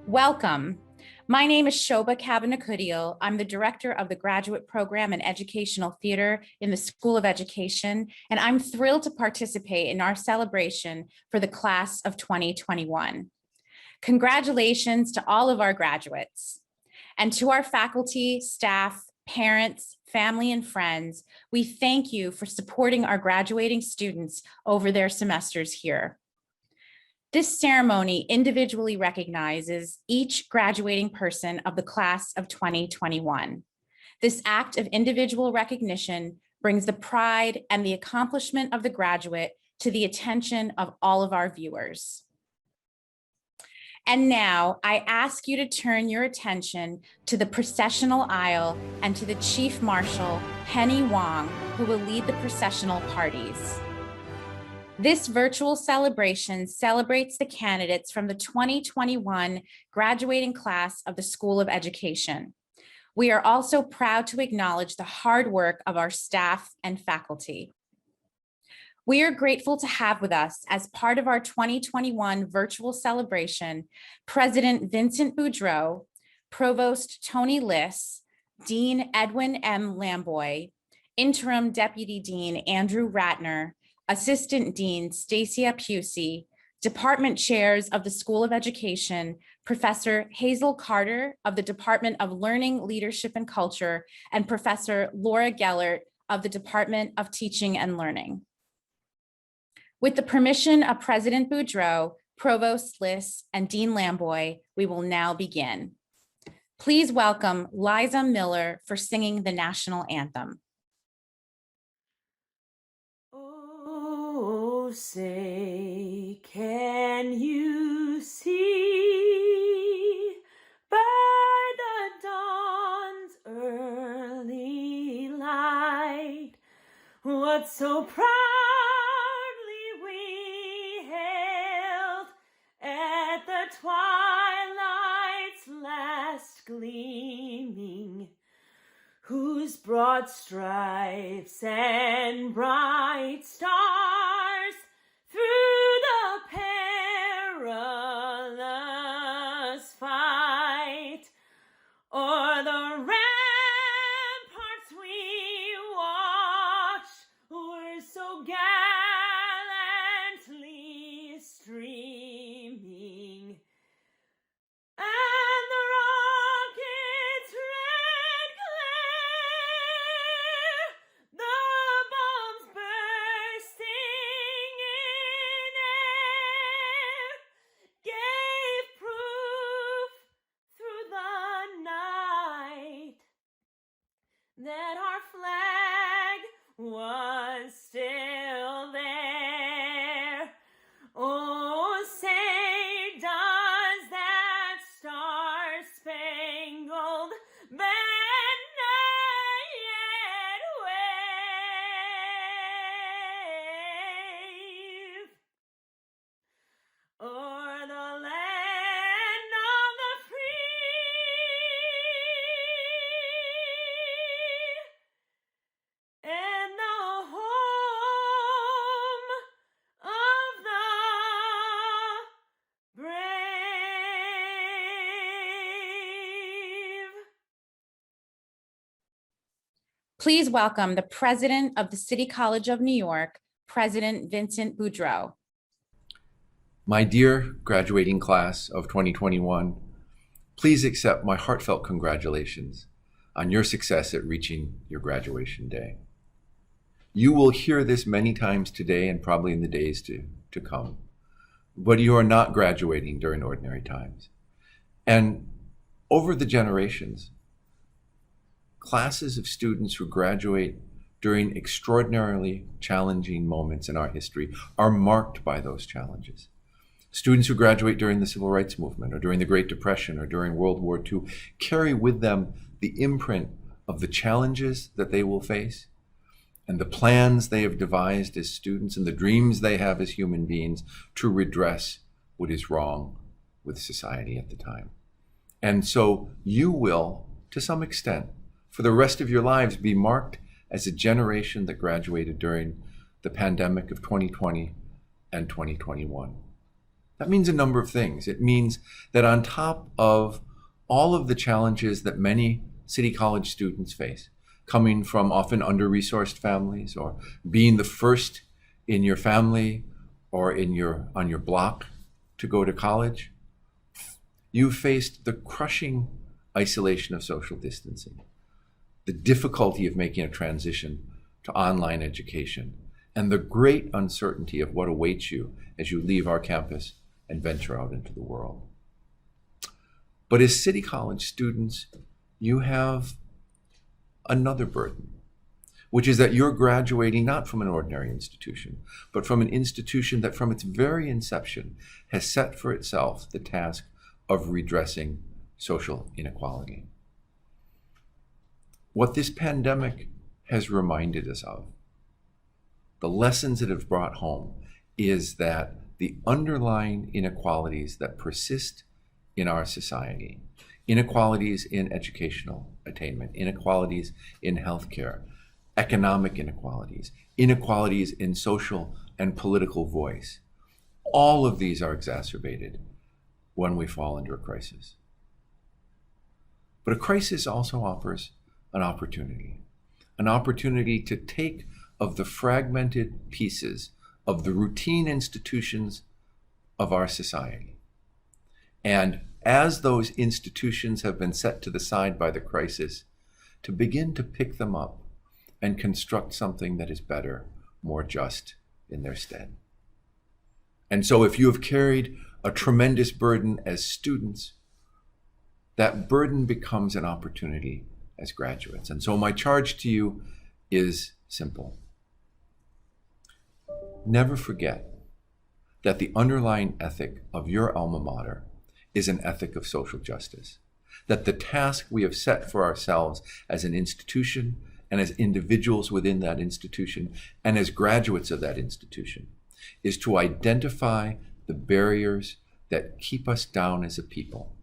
Welcome. My name is Shobha Kavanakudial. I'm the director of the Graduate Program in Educational Theater in the School of Education, and I'm thrilled to participate in our celebration for the class of 2021. Congratulations to all of our graduates. And to our faculty, staff, parents, family, and friends, we thank you for supporting our graduating students over their semesters here. This ceremony individually recognizes each graduating person of the class of 2021. This act of individual recognition brings the pride and the accomplishment of the graduate to the attention of all of our viewers. And now I ask you to turn your attention to the Processional Isle and to the Chief Marshal, Penny Wong, who will lead the processional parties. This virtual celebration celebrates the candidates from the 2021 graduating class of the School of Education. We are also proud to acknowledge the hard work of our staff and faculty. We are grateful to have with us as part of our 2021 virtual celebration, President Vincent Boudreau, Provost Tony Liss, Dean Edwin M. Lamboy, Interim Deputy Dean Andrew Ratner, Assistant Dean Stacia Pusey, Department Chairs of the School of Education, Professor Hazel Carter of the Department of Learning, Leadership, and Culture, and Professor Laura Gellert of the Department of Teaching and Learning. With the permission of President Boudreau, Provost Liss, and Dean Lamboy, we will now begin. Please welcome Liza Miller for singing the national anthem. Oh, say, can you see by the dawn's early light what so proudly we hailed at the twilight's last gleaming, whose broad stripes and bright stars through the perilous fight o'er the ramparts we watched were so gallantly streaming, and the rockets' red glare, the bombs bursting in air, gave proof through the night that our flag was still there. Oh, say, does that star-spangled banner yet wave o'er the land of the free and the home of the brave? Please welcome the President of the City College of New York, President Vincent Boudreau. My dear graduating class of 2021, please accept my heartfelt congratulations on your success at reaching your graduation day. You will hear this many times today and probably in the days to come, but you are not graduating during ordinary times. And over the generations, classes of students who graduate during extraordinarily challenging moments in our history are marked by those challenges. Students who graduate during the Civil Rights Movement or during the Great Depression or during World War II carry with them the imprint of the challenges that they will face and the plans they have devised as students and the dreams they have as human beings to redress what is wrong with society at the time. And so you will, to some extent, for the rest of your lives, be marked as a generation that graduated during the pandemic of 2020 and 2021. That means a number of things. It means that on top of all of the challenges that many City College students face, coming from often under-resourced families or being the first in your family or on your block to go to college, you faced the crushing isolation of social distancing, the difficulty of making a transition to online education, and the great uncertainty of what awaits you as you leave our campus and venture out into the world. But as City College students, you have another burden, which is that you're graduating not from an ordinary institution, but from an institution that from its very inception has set for itself the task of redressing social inequality. What this pandemic has reminded us of, the lessons it has brought home, is that the underlying inequalities that persist in our society, inequalities in educational attainment, inequalities in healthcare, economic inequalities, inequalities in social and political voice, all of these are exacerbated when we fall into a crisis. But a crisis also offers an opportunity to take of the fragmented pieces of the routine institutions of our society. And as those institutions have been set to the side by the crisis, to begin to pick them up and construct something that is better, more just in their stead. And so if you have carried a tremendous burden as students, that burden becomes an opportunity as graduates. And so my charge to you is simple. Never forget that the underlying ethic of your alma mater is an ethic of social justice, that the task we have set for ourselves as an institution and as individuals within that institution and as graduates of that institution is to identify the barriers that keep us down as a people,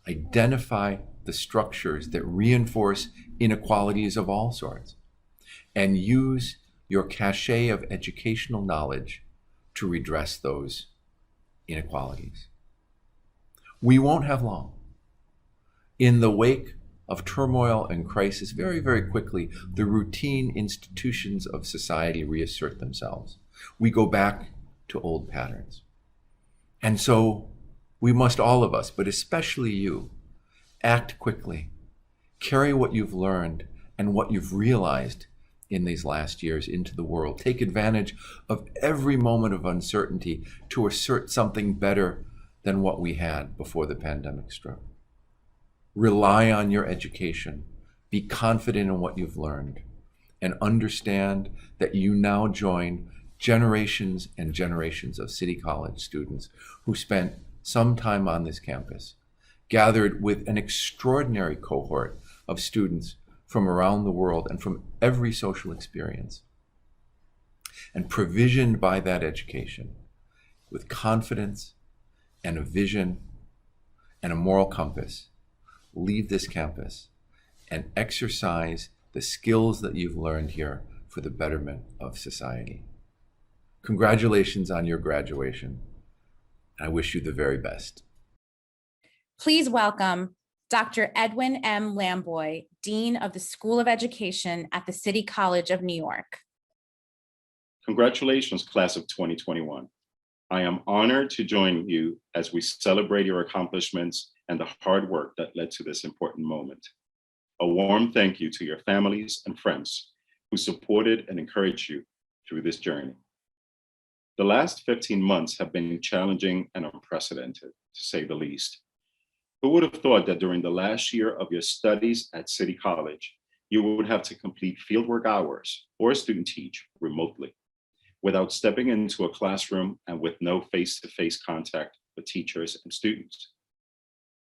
identify the structures that reinforce inequalities of all sorts, and use your cachet of educational knowledge to redress those inequalities. We won't have long. In the wake of turmoil and crisis, very, very quickly, the routine institutions of society reassert themselves. We go back to old patterns. And so we must, all of us, but especially you, act quickly, carry what you've learned and what you've realized in these last years into the world. Take advantage of every moment of uncertainty to assert something better than what we had before the pandemic struck. Rely on your education, be confident in what you've learned, and understand that you now join generations and generations of City College students who spent some time on this campus, gathered with an extraordinary cohort of students from around the world and from every social experience, and provisioned by that education with confidence and a vision and a moral compass, leave this campus and exercise the skills that you've learned here for the betterment of society. Congratulations on your graduation. I wish you the very best. Please welcome Dr. Edwin M. Lamboy, Dean of the School of Education at the City College of New York. Congratulations, class of 2021. I am honored to join you as we celebrate your accomplishments and the hard work that led to this important moment. A warm thank you to your families and friends who supported and encouraged you through this journey. The last 15 months have been challenging and unprecedented, to say the least. Who would have thought that during the last year of your studies at City College, you would have to complete fieldwork hours or student teach remotely without stepping into a classroom and with no face-to-face contact with teachers and students?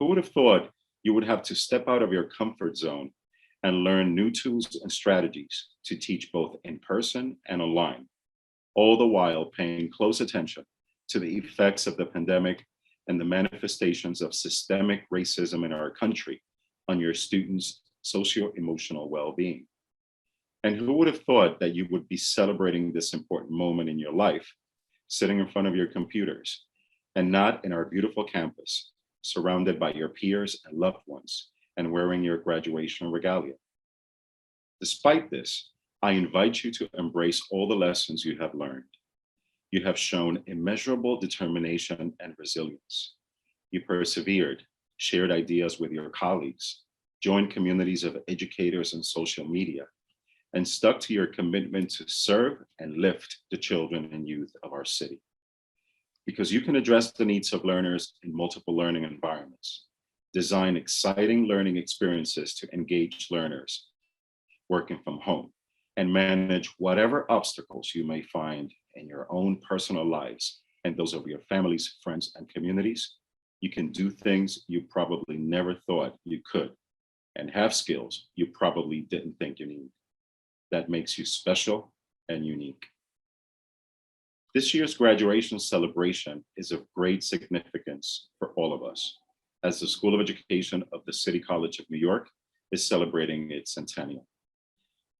Who would have thought you would have to step out of your comfort zone and learn new tools and strategies to teach both in person and online, all the while paying close attention to the effects of the pandemic and the manifestations of systemic racism in our country on your students' socio-emotional well-being? And who would have thought that you would be celebrating this important moment in your life, sitting in front of your computers, and not in our beautiful campus, surrounded by your peers and loved ones, and wearing your graduation regalia. Despite this, I invite you to embrace all the lessons you have learned. You have shown immeasurable determination and resilience. You persevered, shared ideas with your colleagues, joined communities of educators and social media, and stuck to your commitment to serve and lift the children and youth of our city. Because you can address the needs of learners in multiple learning environments, design exciting learning experiences to engage learners working from home, and manage whatever obstacles you may find in your own personal lives and those of your families, friends, and communities, you can do things you probably never thought you could, and have skills you probably didn't think you need. That makes you special and unique. This year's graduation celebration is of great significance for all of us, as the School of Education of the City College of New York is celebrating its centennial.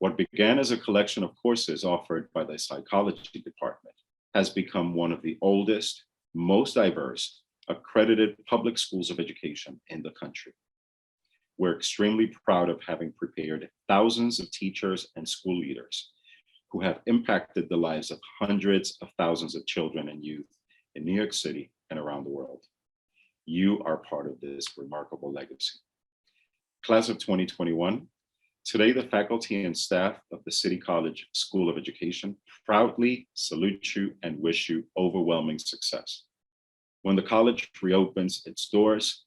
What began as a collection of courses offered by the psychology department has become one of the oldest, most diverse, accredited public schools of education in the country. We're extremely proud of having prepared thousands of teachers and school leaders who have impacted the lives of hundreds of thousands of children and youth in New York City and around the world. You are part of this remarkable legacy. Class of 2021, today the faculty and staff of the City College School of Education proudly salute you and wish you overwhelming success. When the college reopens its doors,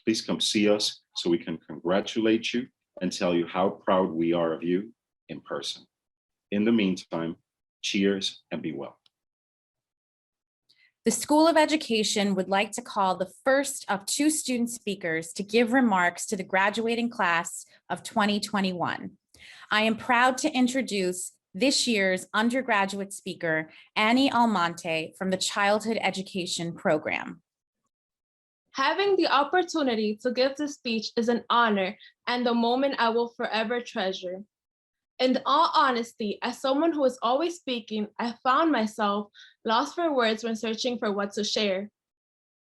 please come see us so we can congratulate you and tell you how proud we are of you in person. In the meantime, cheers and be well. The School of Education would like to call the first of two student speakers to give remarks to the graduating class of 2021. I am proud to introduce this year's undergraduate speaker, Annie Almonte from the Childhood Education Program. Having the opportunity to give this speech is an honor and a moment I will forever treasure. In all honesty, as someone who is always speaking, I found myself lost for words when searching for what to share.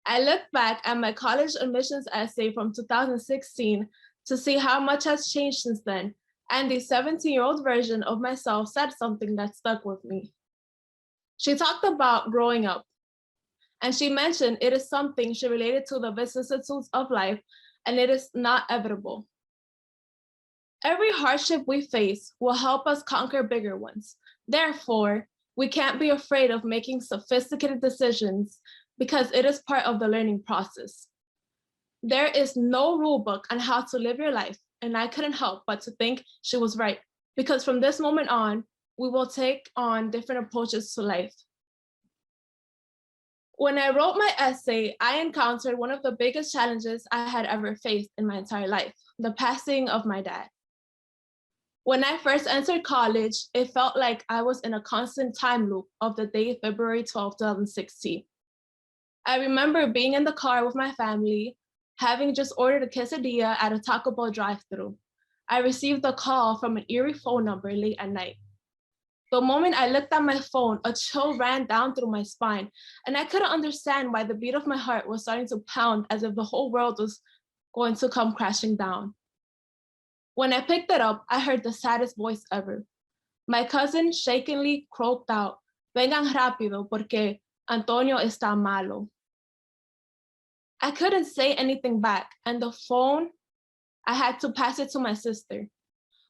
I look back at my college admissions essay from 2016 to see how much has changed since then, and the 17-year-old version of myself said something that stuck with me. She talked about growing up, and she mentioned it is something she related to the vicissitudes of life, and it is not inevitable. Every hardship we face will help us conquer bigger ones. Therefore, we can't be afraid of making sophisticated decisions because it is part of the learning process. There is no rule book on how to live your life, and I couldn't help but to think she was right, because from this moment on, we will take on different approaches to life. When I wrote my essay, I encountered one of the biggest challenges I had ever faced in my entire life, the passing of my dad. When I first entered college, it felt like I was in a constant time loop of the day February 12, 2016. I remember being in the car with my family, having just ordered a quesadilla at a Taco Bell drive-thru. I received a call from an eerie phone number late at night. The moment I looked at my phone, a chill ran down through my spine, and I couldn't understand why the beat of my heart was starting to pound as if the whole world was going to come crashing down. When I picked it up, I heard the saddest voice ever. My cousin shakenly croaked out, "Vengan rápido porque Antonio está malo." I couldn't say anything back, and the phone, I had to pass it to my sister,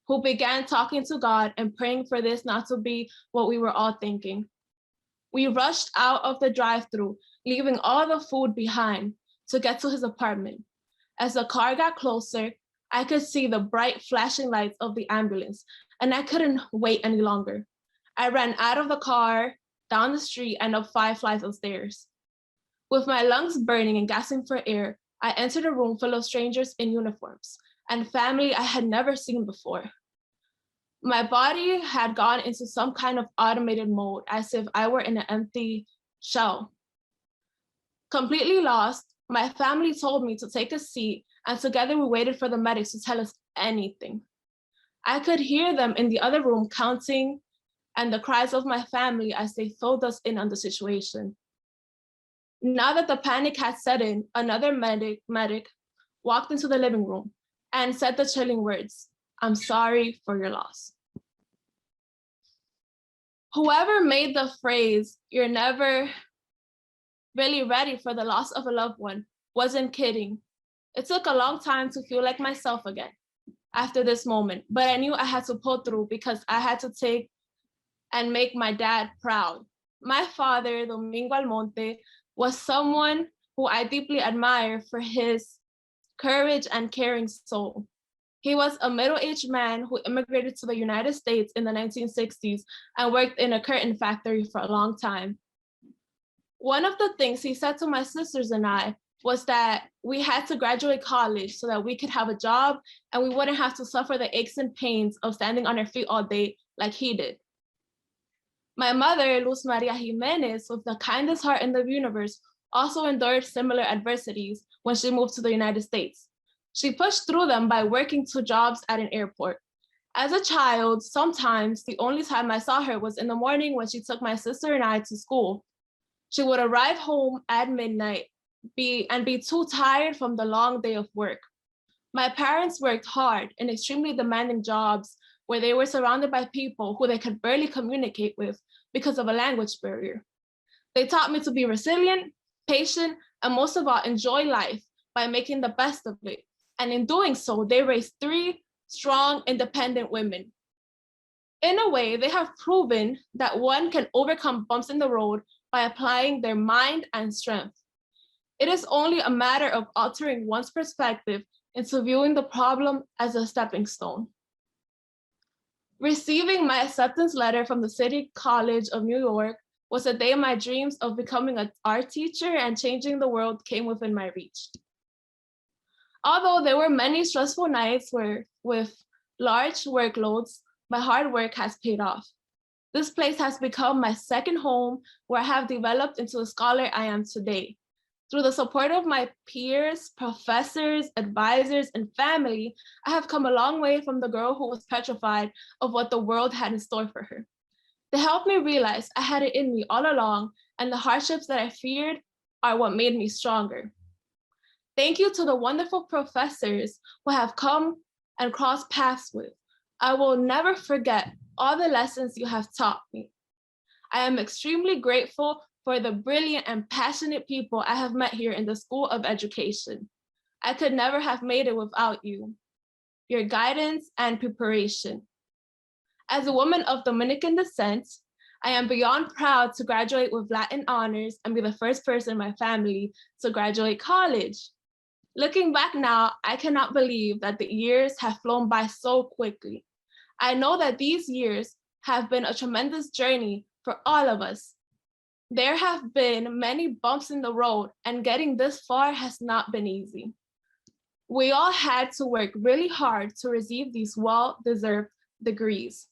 who began talking to God and praying for this not to be what we were all thinking. We rushed out of the drive-thru, leaving all the food behind to get to his apartment. As the car got closer, I could see the bright flashing lights of the ambulance, and I couldn't wait any longer. I ran out of the car, down the street, and up 5 flights of stairs. With my lungs burning and gasping for air, I entered a room full of strangers in uniforms and family I had never seen before. My body had gone into some kind of automated mode, as if I were in an empty shell. Completely lost, my family told me to take a seat, and together we waited for the medics to tell us anything. I could hear them in the other room counting and the cries of my family as they filled us in on the situation. Now that the panic had set in, another medic walked into the living room and said the chilling words, "I'm sorry for your loss." Whoever made the phrase, "You're never really ready for the loss of a loved one," wasn't kidding. It took a long time to feel like myself again after this moment, but I knew I had to pull through because I had to take and make my dad proud. My father, Bilingual Monte, was someone who I deeply admire for his courage and caring soul. He was a middle-aged man who immigrated to the United States in the 1960s and worked in a curtain factory for a long time. One of the things he said to my sisters and I was that we had to graduate college so that we could have a job and we wouldn't have to suffer the aches and pains of standing on our feet all day like he did. My mother, Luz Maria Jimenez, with the kindest heart in the universe, also endured similar adversities when she moved to the United States. She pushed through them by working 2 jobs at an airport. As a child, sometimes the only time I saw her was in the morning when she took my sister and I to school. She would arrive home at midnight and be too tired from the long day of work. My parents worked hard in extremely demanding jobs where they were surrounded by people who they could barely communicate with because of a language barrier. They taught me to be resilient, patient, and most of all, enjoy life by making the best of it. And in doing so, they raised 3 strong, independent women. In a way, they have proven that one can overcome bumps in the road by applying their mind and strength. It is only a matter of altering one's perspective into viewing the problem as a stepping stone. Receiving my acceptance letter from the City College of New York was a day my dreams of becoming an art teacher and changing the world came within my reach. Although there were many stressful nights with large workloads, my hard work has paid off. This place has become my second home where I have developed into the scholar I am today. Through the support of my peers, professors, advisors, and family, I have come a long way from the girl who was petrified of what the world had in store for her. They helped me realize I had it in me all along, and the hardships that I feared are what made me stronger. Thank you to the wonderful professors who have come and crossed paths with. I will never forget all the lessons you have taught me. I am extremely grateful for the brilliant and passionate people I have met here in the School of Education. I could never have made it without you, your guidance and preparation. As a woman of Dominican descent, I am beyond proud to graduate with Latin honors and be the first person in my family to graduate college. Looking back now, I cannot believe that the years have flown by so quickly. I know that these years have been a tremendous journey for all of us. There have been many bumps in the road, and getting this far has not been easy. We all had to work really hard to receive these well-deserved degrees.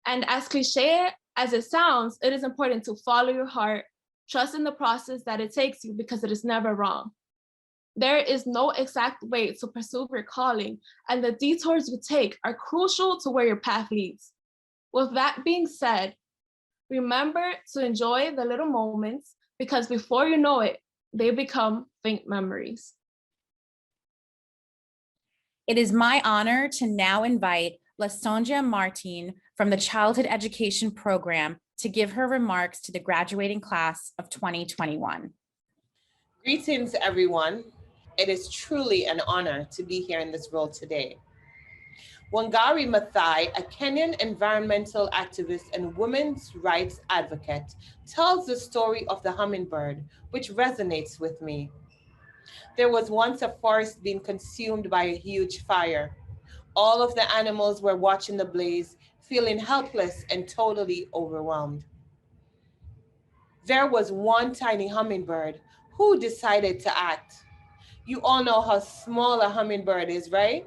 And as cliche as it sounds, it is important to follow your heart, trust in the process that it takes you because it is never wrong. There is no exact way to pursue your calling, and the detours you take are crucial to where your path leads. With that being said, remember to enjoy the little moments because before you know it, they become faint memories. It is my honor to now invite Lassandria Martin from the Childhood Education Program to give her remarks to the graduating class of 2021. Greetings, everyone. It is truly an honor to be here in this role today. Wangari Maathai, a Kenyan environmental activist and women's rights advocate, tells the story of the hummingbird, which resonates with me. There was once a forest being consumed by a huge fire. All of the animals were watching the blaze, feeling helpless and totally overwhelmed. There was one tiny hummingbird who decided to act. You all know how small a hummingbird is, right?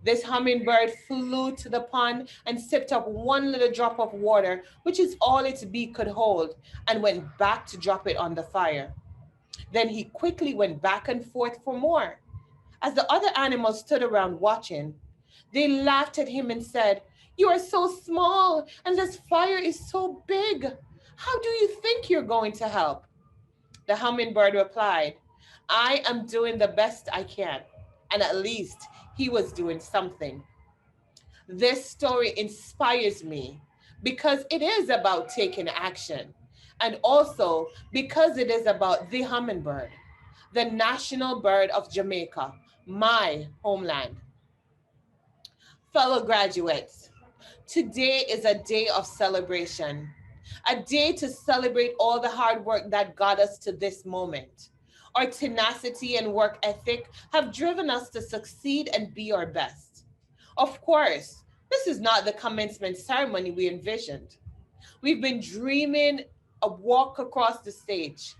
This hummingbird flew to the pond and sipped up one little drop of water, which is all its beak could hold, and went back to drop it on the fire. Then he quickly went back and forth for more. As the other animals stood around watching, they laughed at him and said, "You are so small and this fire is so big. How do you think you're going to help?" The hummingbird replied, I am doing the best I can. And at least he was doing something. This story inspires me because it is about taking action, and also because it is about the hummingbird, the national bird of Jamaica, my homeland. Fellow graduates, today is a day of celebration, a day to celebrate all the hard work that got us to this moment. Our tenacity and work ethic have driven us to succeed and be our best. Of course, this is not the commencement ceremony we envisioned. We've been dreaming a walk across the stage,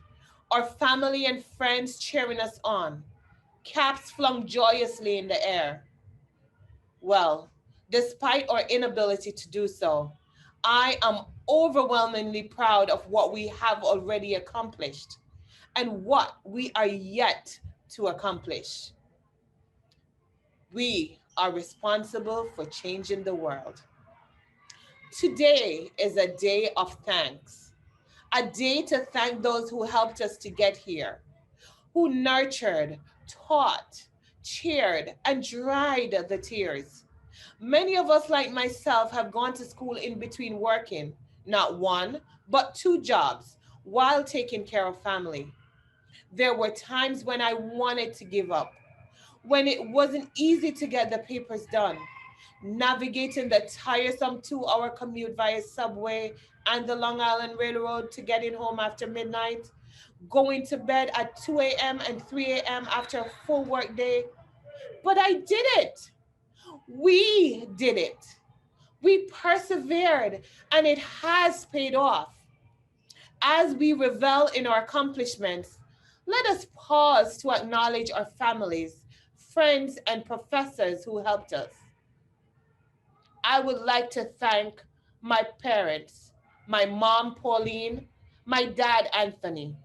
our family and friends cheering us on, caps flung joyously in the air. Well, despite our inability to do so, I am overwhelmingly proud of what we have already accomplished and what we are yet to accomplish. We are responsible for changing the world. Today is a day of thanks, a day to thank those who helped us to get here, who nurtured, taught, cheered, and dried the tears. Many of us, like myself, have gone to school in between working, not one, but two jobs, while taking care of family. There were times when I wanted to give up, when it wasn't easy to get the papers done, navigating the tiresome 2-hour commute via subway and the Long Island Railroad to getting home after midnight, going to bed at 2 a.m. and 3 a.m. after a full work day. But I did it. We did it. We persevered, and it has paid off. As we revel in our accomplishments, let us pause to acknowledge our families, friends, and professors who helped us. I would like to thank my parents, my mom, Pauline, my dad, Anthony,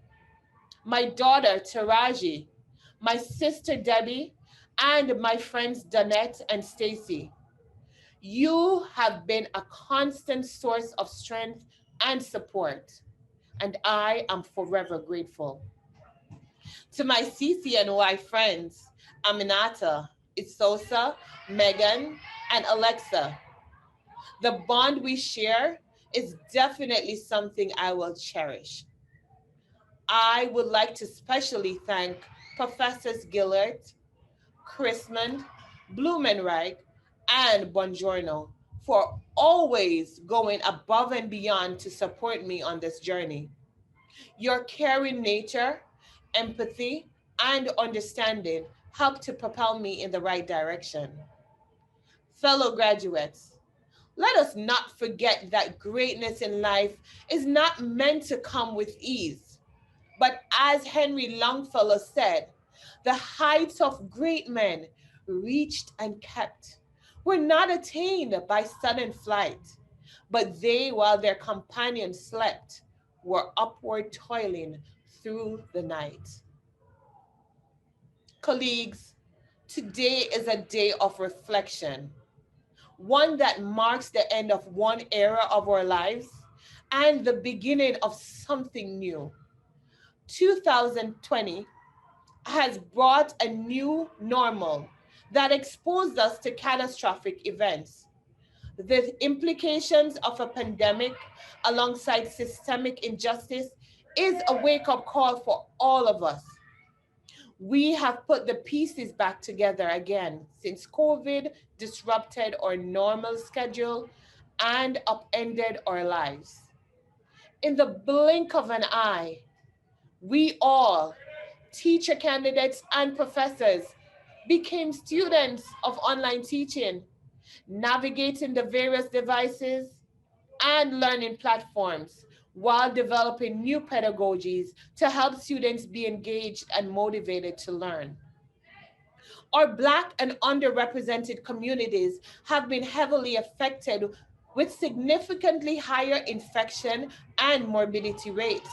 my daughter, Taraji, my sister, Debbie, and my friends, Danette and Stacy. You have been a constant source of strength and support, and I am forever grateful. To my CCNY friends, Aminata, Isosa, Megan, and Alexa, the bond we share is definitely something I will cherish. I would like to specially thank Professors Gillert, Chrismond, Blumenreich, and Bongiorno for always going above and beyond to support me on this journey. Your caring nature, empathy, and understanding helped to propel me in the right direction. Fellow graduates, let us not forget that greatness in life is not meant to come with ease. But as Henry Longfellow said, the heights of great men reached and kept were not attained by sudden flight, but they, while their companions slept, were upward toiling through the night. Colleagues, today is a day of reflection, one that marks the end of one era of our lives and the beginning of something new. 2020 has brought a new normal that exposed us to catastrophic events. The implications of a pandemic alongside systemic injustice is a wake-up call for all of us. We have put the pieces back together again since COVID disrupted our normal schedule and upended our lives. In the blink of an eye, we all, teacher candidates and professors, became students of online teaching, navigating the various devices and learning platforms while developing new pedagogies to help students be engaged and motivated to learn. Our Black and underrepresented communities have been heavily affected with significantly higher infection and morbidity rates.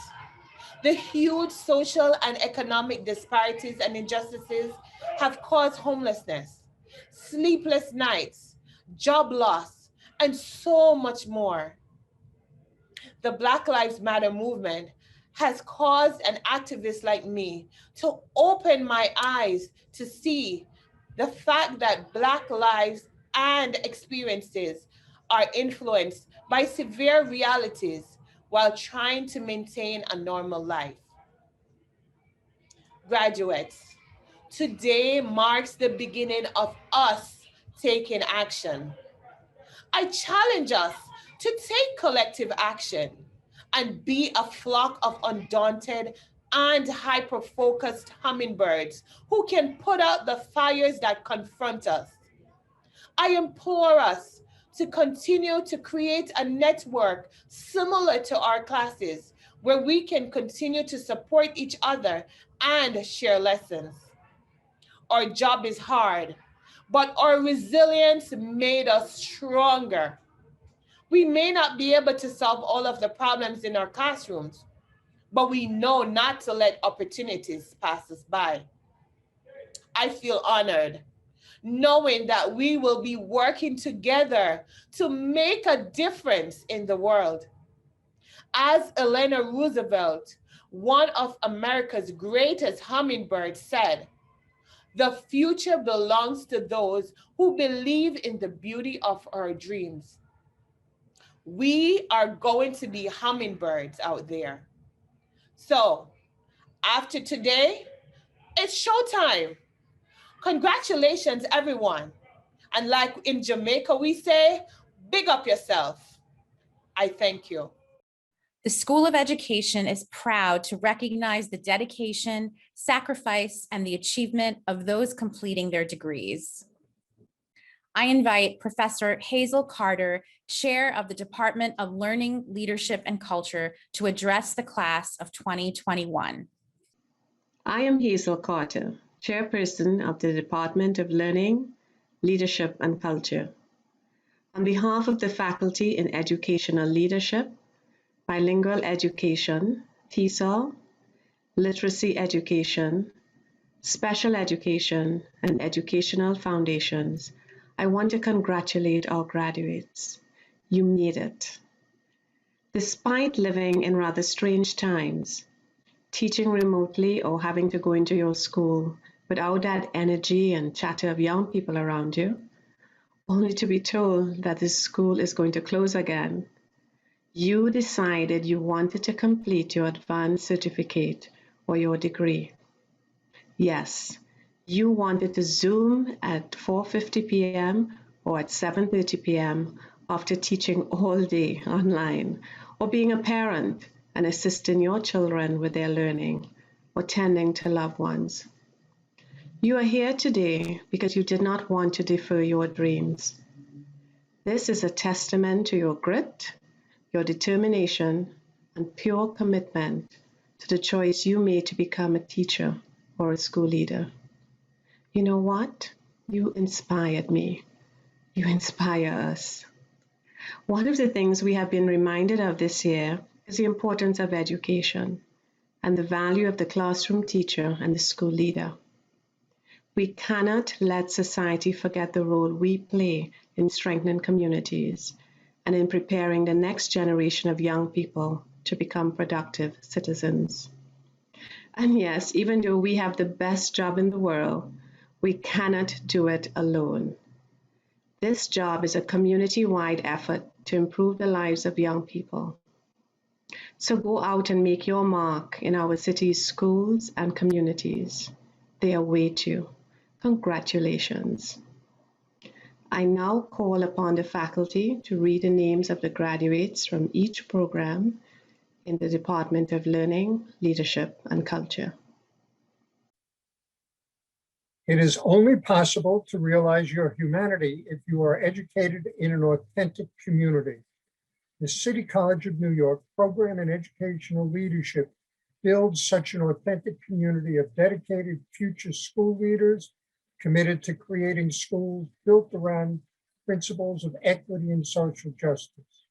The huge social and economic disparities and injustices have caused homelessness, sleepless nights, job loss, and so much more. The Black Lives Matter movement has caused an activist like me to open my eyes to see the fact that Black lives and experiences are influenced by severe realities while trying to maintain a normal life. Graduates, today marks the beginning of us taking action. I challenge us to take collective action and be a flock of undaunted and hyper-focused hummingbirds who can put out the fires that confront us. I implore us to continue to create a network similar to our classes where we can continue to support each other and share lessons. Our job is hard, but our resilience made us stronger. We may not be able to solve all of the problems in our classrooms, but we know not to let opportunities pass us by. I feel honored knowing that we will be working together to make a difference in the world. As Eleanor Roosevelt, one of America's greatest hummingbirds, said, "The future belongs to those who believe in the beauty of our dreams." We are going to be hummingbirds out there. So, after today, it's showtime. Congratulations, everyone. And like in Jamaica, we say, big up yourself. I thank you. The School of Education is proud to recognize the dedication, sacrifice, and the achievement of those completing their degrees. I invite Professor Hazel Carter, Chair of the Department of Learning, Leadership, and Culture, to address the class of 2021. I am Hazel Carter, Chairperson of the Department of Learning, Leadership, and Culture. On behalf of the Faculty in Educational Leadership, Bilingual Education, TESOL, Literacy Education, Special Education, and Educational Foundations, I want to congratulate our graduates. You made it. Despite living in rather strange times, teaching remotely or having to go into your school without that energy and chatter of young people around you, only to be told that this school is going to close again, you decided you wanted to complete your advanced certificate or your degree. Yes, you wanted to Zoom at 4:50 p.m. or at 7:30 p.m. after teaching all day online, or being a parent and assisting your children with their learning, or tending to loved ones. You are here today because you did not want to defer your dreams. This is a testament to your grit, your determination, and pure commitment to the choice you made to become a teacher or a school leader. You know what? You inspired me. You inspire us. One of the things we have been reminded of this year is the importance of education and the value of the classroom teacher and the school leader. We cannot let society forget the role we play in strengthening communities and in preparing the next generation of young people to become productive citizens. And yes, even though we have the best job in the world, we cannot do it alone. This job is a community-wide effort to improve the lives of young people. So go out and make your mark in our city's schools and communities. They await you. Congratulations. I now call upon the faculty to read the names of the graduates from each program in the Department of Learning, Leadership, and Culture. It is only possible to realize your humanity if you are educated in an authentic community. The City College of New York Program in Educational Leadership builds such an authentic community of dedicated future school leaders committed to creating schools built around principles of equity and social justice.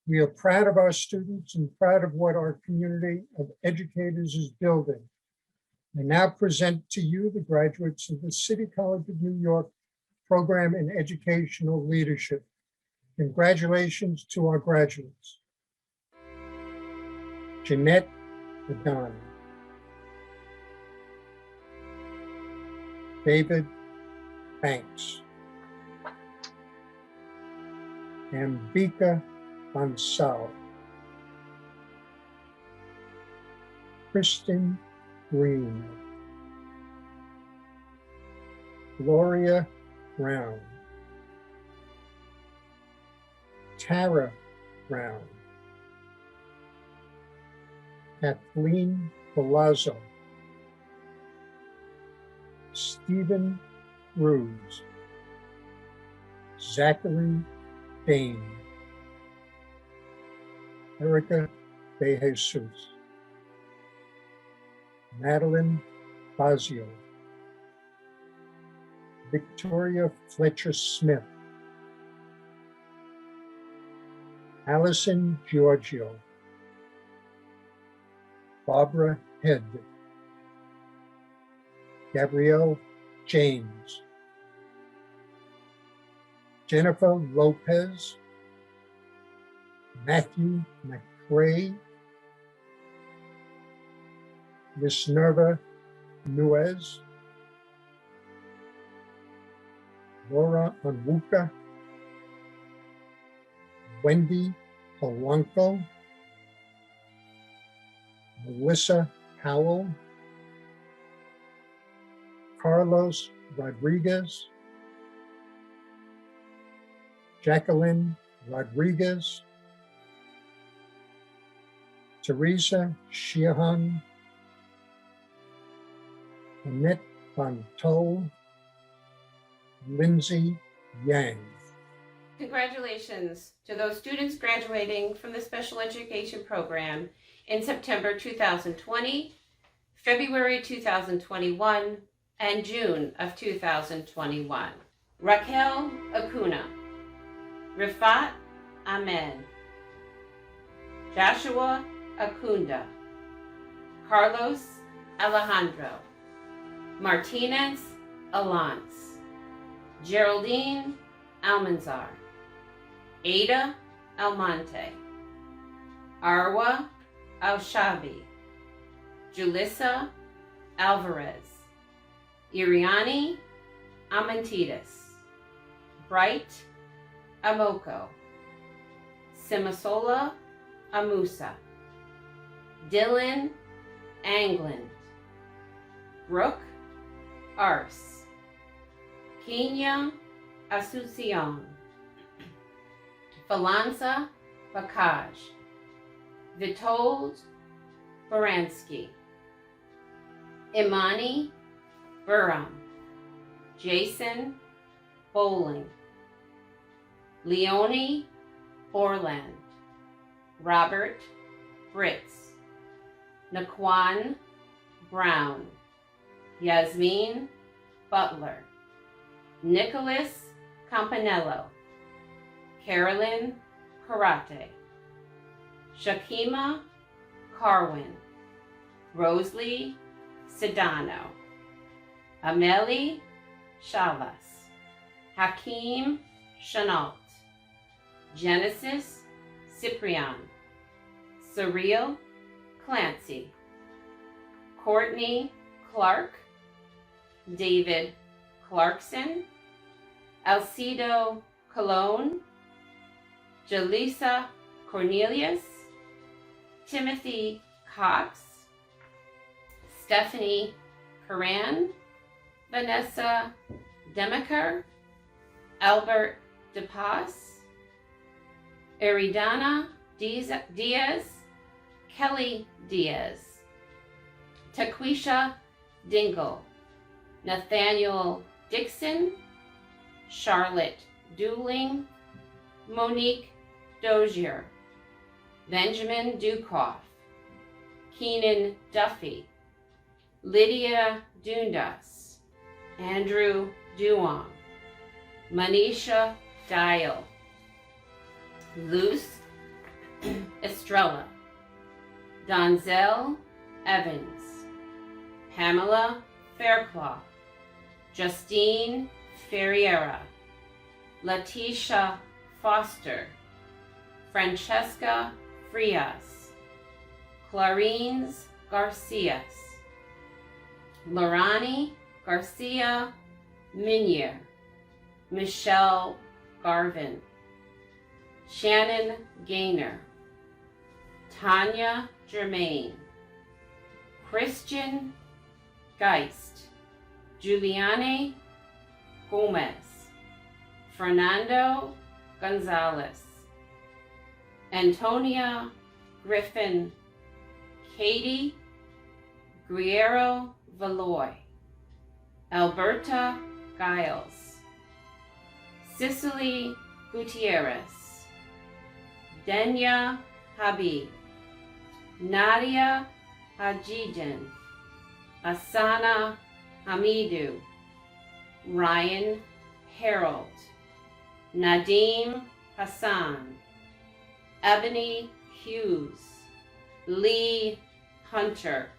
We are proud of our students and proud of what our community of educators is building. I now present to you the graduates of the City College of New York Program in Educational Leadership. Congratulations to our graduates. Jeanette Adan, David Banks, Ambika Bansal, Kristen Green, Gloria Brown, Tara Brown, Kathleen Palazzo, Stephen Ruse, Zachary Dane, Erica De Jesus, Madeline Fazio, Victoria Fletcher Smith, Allison Giorgio, Barbara Head, Gabrielle James, Jennifer Lopez, Matthew McRae, Minerva Nuez, Laura Onwuka, Wendy Polanco, Melissa Howell, Carlos Rodriguez, Jacqueline Rodriguez, Teresa Sheehan, Annette Banto, Lindsay Yang. Congratulations to those students graduating from the special education program in September 2020, February 2021, and June of 2021. Raquel Acuna, Rifat Ahmed, Joshua Acunda, Carlos Alejandro, Martinez Alance, Geraldine Almanzar, Ada Almonte, Arwa Alshabi, Julissa Alvarez, Iriani Amantides, Bright Amoko, Simasola Amusa, Dylan Angland, Brooke Arce, Kenya Asuncion, Falansa Bakaj, Vitold Baranski, Imani Burham, Jason Bowling, Leonie Borland, Robert Fritz, Naquan Brown, Yasmin Butler, Nicholas Campanello, Carolyn Karate, Shakima Carwin, Rosalie Sedano, Amelie Chalas, Hakeem Chenault, Genesis Cyprian, Surreal Clancy, Courtney Clark, David Clarkson, Alcido Colon, Jaleesa Cornelius, Timothy Cox, Stephanie Curran, Vanessa Demaker, Albert DePaz, Eridana Diaz, Kelly Diaz, Taquisha Dingle, Nathaniel Dixon, Charlotte Dooling, Monique Dozier, Benjamin Dukoff, Keenan Duffy, Lydia Dundas, Andrew Duong, Manisha Dial, Luce Estrella, Donzel Evans, Pamela Fairclough, Justine Ferriera, Letitia Foster, Francesca Frias, Clarines Garcias, Lorani Garcia Minier, Michelle Garvin, Shannon Gaynor, Tanya Germain, Christian Geist, Juliane Gomez, Fernando Gonzalez, Antonia Griffin, Katie Guerrero Valoy, Alberta Giles, Cicely Gutierrez, Denya Habib, Nadia Hajidin, Asana Hamidu, Ryan Harold, Nadim Hassan, Ebony Hughes, Lee Hunter,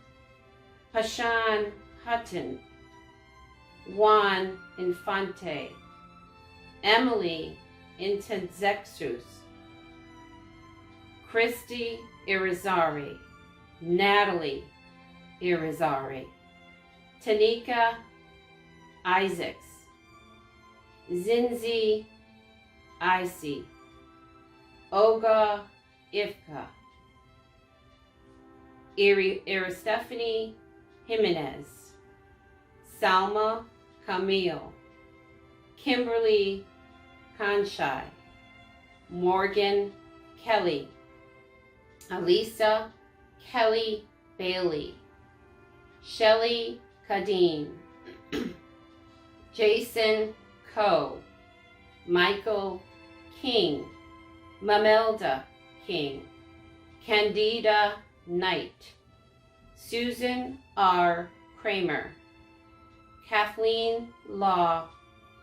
Hashan Hutton, Juan Infante, Emily Intenzexus, Christy Irizarry, Natalie Irizarry, Tanika Isaacs, Zinzi Isi, Olga Ivka, Aristefany Jimenez, Salma Camille, Kimberly Conshai, Morgan Kelly, Alisa Kelly Bailey, Shelley Kadeen, Jason Coe, Michael King, Mamelda King, Candida Knight, Susan R. Kramer, Kathleen Law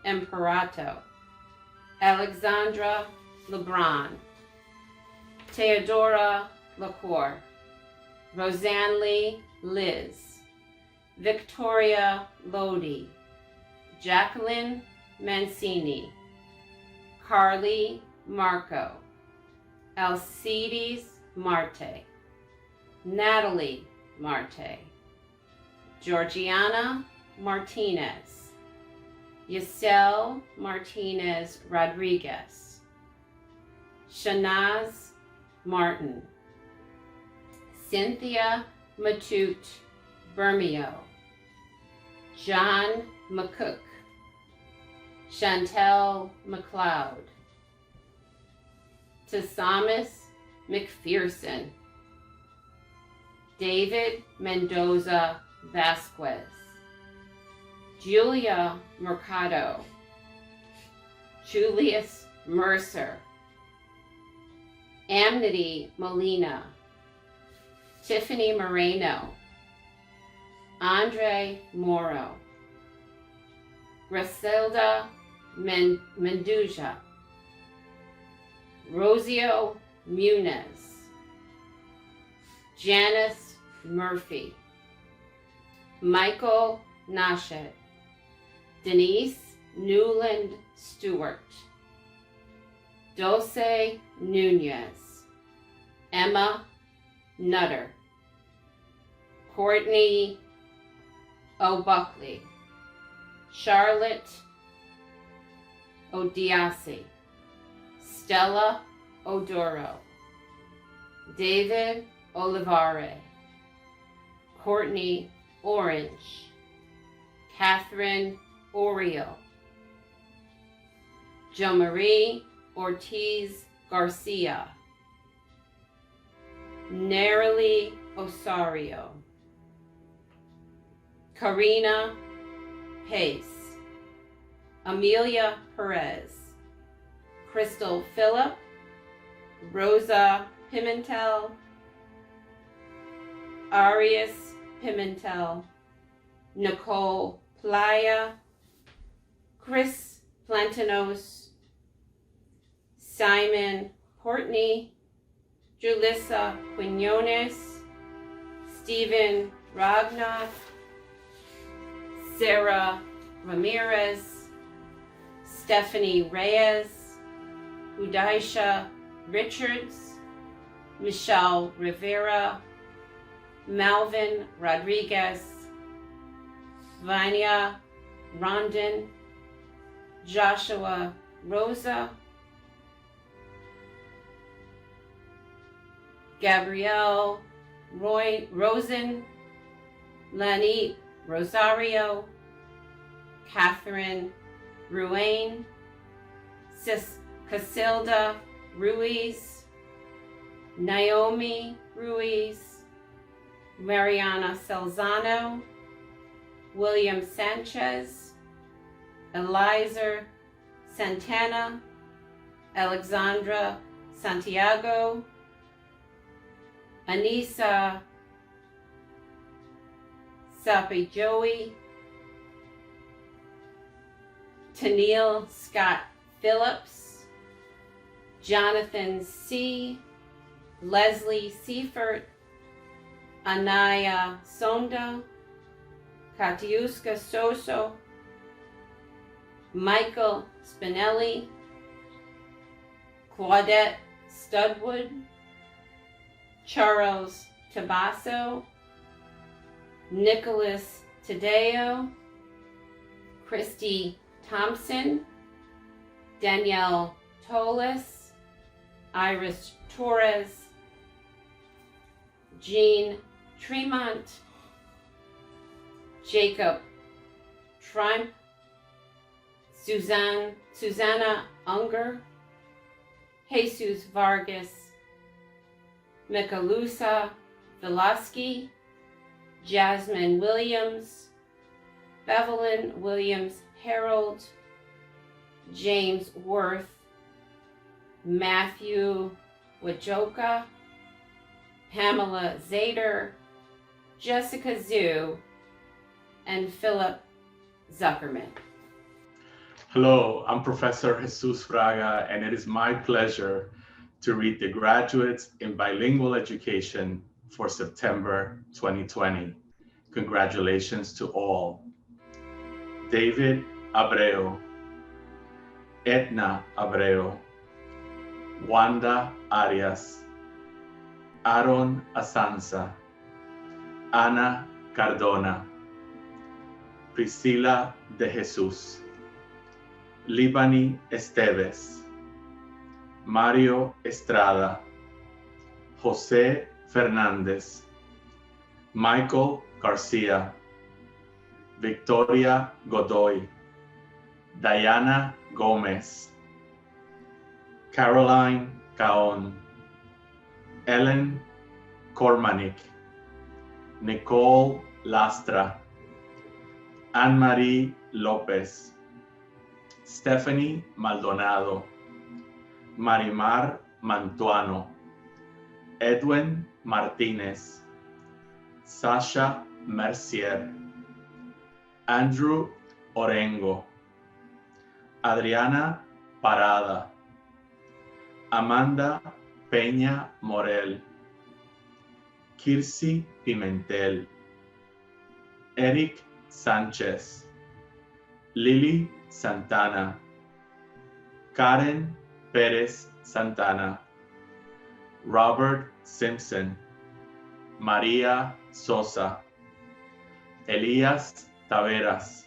Imperato, Alexandra LeBron, Theodora LaCour, Roseanne Lee Liz, Victoria Lodi, Jacqueline Mancini, Carly Marco, Alcides Marte, Natalie Marte, Georgiana Martinez, Yasel Martinez Rodriguez, Shanaz Martin, Cynthia Matute Bermeo, John McCook, Chantel McLeod, Tsamis McPherson, David Mendoza Vasquez, Julia Mercado, Julius Mercer, Amity Molina, Tiffany Moreno, Andre Moro, Griselda Mendoza, Rosio Muniz, Janice Murphy, Michael Nashet, Denise Newland Stewart, Dulce Nunez, Emma Nutter, Courtney O'Buckley, Charlotte Odiasi, Stella Odoro, David Olivare, Courtney Orange, Catherine Oriel, Jo Marie Ortiz Garcia, Nerilee Osario, Karina Pace, Amelia Perez, Crystal Phillip, Rosa Pimentel, Arias Pimentel, Nicole Playa, Chris Plantanos, Simon Portney, Julissa Quinones, Stephen Ragnoff, Sarah Ramirez, Stephanie Reyes, Udaisha Richards, Michelle Rivera, Malvin Rodriguez, Vania Rondon, Joshua Rosa, Gabrielle Rosen, Lani Rosario, Catherine Ruane, Casilda Ruiz, Naomi Ruiz, Mariana Salzano, William Sanchez, Eliza Santana, Alexandra Santiago, Anissa Sapi-Joey, Tennille Scott Phillips, Jonathan C., Leslie Seifert, Anaya Sonda, Katiuska Soso, Michael Spinelli, Claudette Studwood, Charles Tabasso, Nicholas Tadeo, Christy Thompson, Danielle Tolis, Iris Torres, Jean Tremont, Jacob Trump, Susanna Unger, Jesus Vargas, Mikalusa Velasky, Jasmine Williams, Bevelyn Williams Harold, James Worth, Matthew Wajoka, Pamela Zader, Jessica Zhu, and Philip Zuckerman. Hello, I'm Professor Jesus Fraga, and it is my pleasure to read the Graduates in Bilingual Education for September 2020. Congratulations to all. David Abreu, Edna Abreu, Wanda Arias, Aaron Asanza, Ana Cardona, Priscila de Jesus, Libani Esteves, Mario Estrada, Jose Fernandez, Michael Garcia, Victoria Godoy, Diana Gomez, Caroline Caon, Ellen Kormanik, Nicole Lastra, Anne-Marie Lopez, Stephanie Maldonado, Marimar Mantuano, Edwin Martinez, Sasha Mercier, Andrew Orengo, Adriana Parada, Amanda Peña Morel, Kirsi Pimentel, Eric Sánchez, Lily Santana, Karen Pérez Santana, Robert Simpson, María Sosa, Elías Taveras,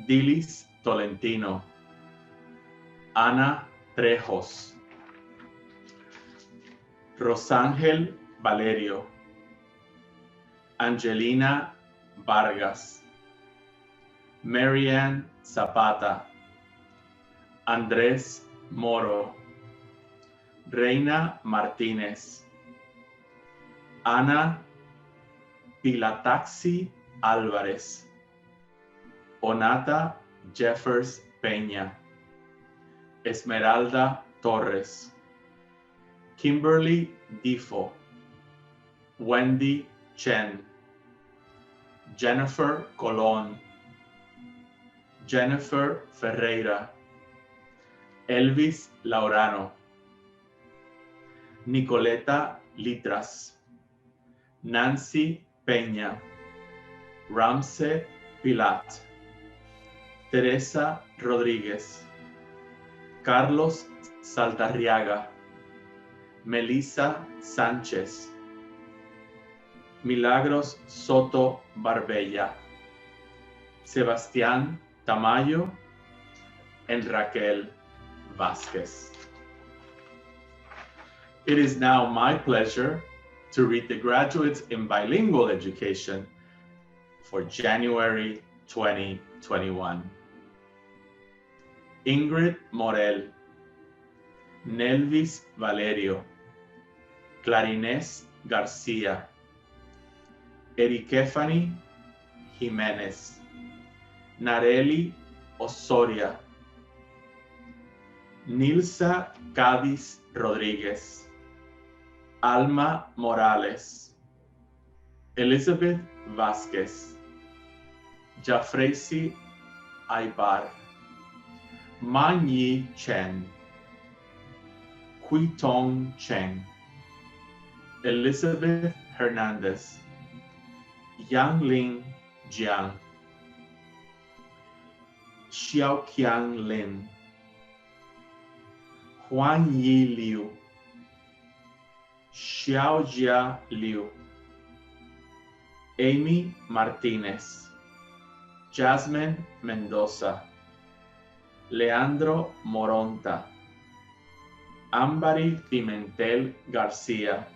Dilis Tolentino, Ana Trejos, Rosángel Valerio, Angelina Vargas, Marianne Zapata, Andrés Moro, Reina Martínez, Ana Pilataxi Álvarez, Onata Jeffers Peña, Esmeralda Torres, Kimberly Difo, Wendy Chen, Jennifer Colón, Jennifer Ferreira, Elvis Laurano, Nicoleta Litras, Nancy Peña, Ramse Pilat, Teresa Rodríguez, Carlos Saldarriaga, Melissa Sánchez, Milagros Soto Barbella, Sebastián Tamayo, and Raquel Vasquez. It is now my pleasure to read the graduates in bilingual education for January 2021. Ingrid Morel, Nelvis Valerio, Clarines Garcia, Erikefani Jimenez, Nareli Osoria, Nilsa Cádiz Rodríguez, Alma Morales, Elizabeth Vázquez, Jafresi Aybar, Man Yi Chen, Huitong Cheng, Elizabeth Hernandez, Yangling Jiang, Xiaoqiang Lin, Huan Yi Liu, Xiaojia Liu, Amy Martinez, Jasmine Mendoza, Leandro Moronta, Ambari Pimentel Garcia,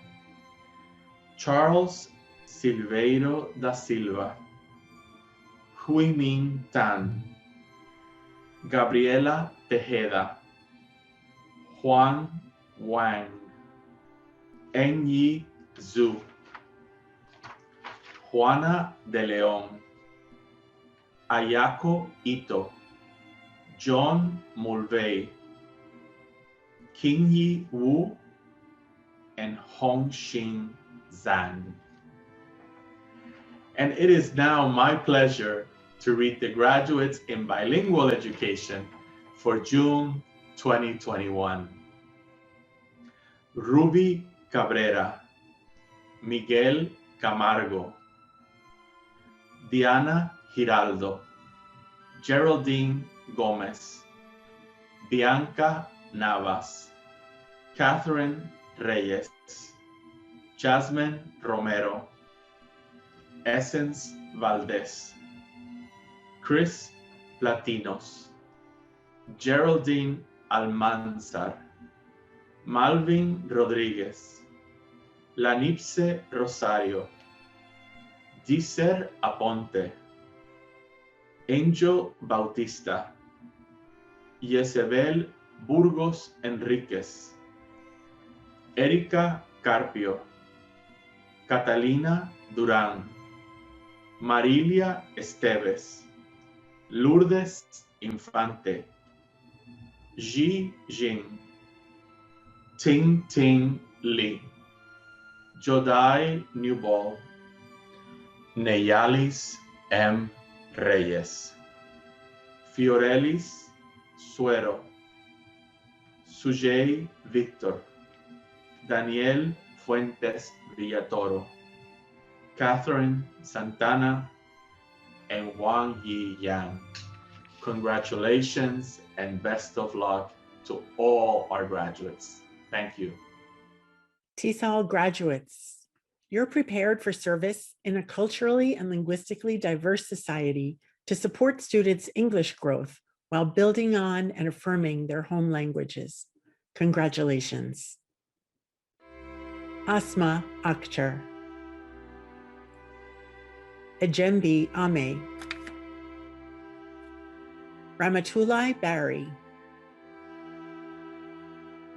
Charles Silveiro da Silva, Huimin Tan, Gabriela Tejeda, Juan Wang, Enyi Zhu, Juana de León, Ayako Ito, John Mulvey, Qingyi Wu, and Hongxin Zhang. And it is now my pleasure to read the graduates in bilingual education for June 2021. Ruby Cabrera, Miguel Camargo, Diana Giraldo, Geraldine Gomez, Bianca Navas, Catherine Reyes, Jasmine Romero, Essence Valdez, Chris Platinos, Geraldine Almanzar, Malvin Rodriguez, Lanipse Rosario, Dicer Aponte, Angel Bautista, Yesebel Burgos Enríquez, Erika Carpio, Catalina Durán, Marilia Esteves, Lourdes Infante, Ji Jing, Ting Ting Lee, Jodai Newball, Neyalis M. Reyes, Fiorelis Suero, Sujei Victor, Daniel Fuentes Villatoro, Catherine Santana, and Wang Yi Yang. Congratulations and best of luck to all our graduates. Thank you. TESOL graduates, you're prepared for service in a culturally and linguistically diverse society to support students' English growth while building on and affirming their home languages. Congratulations. Asma Akhtar, Ejembi Ame, Ramatulai Barry,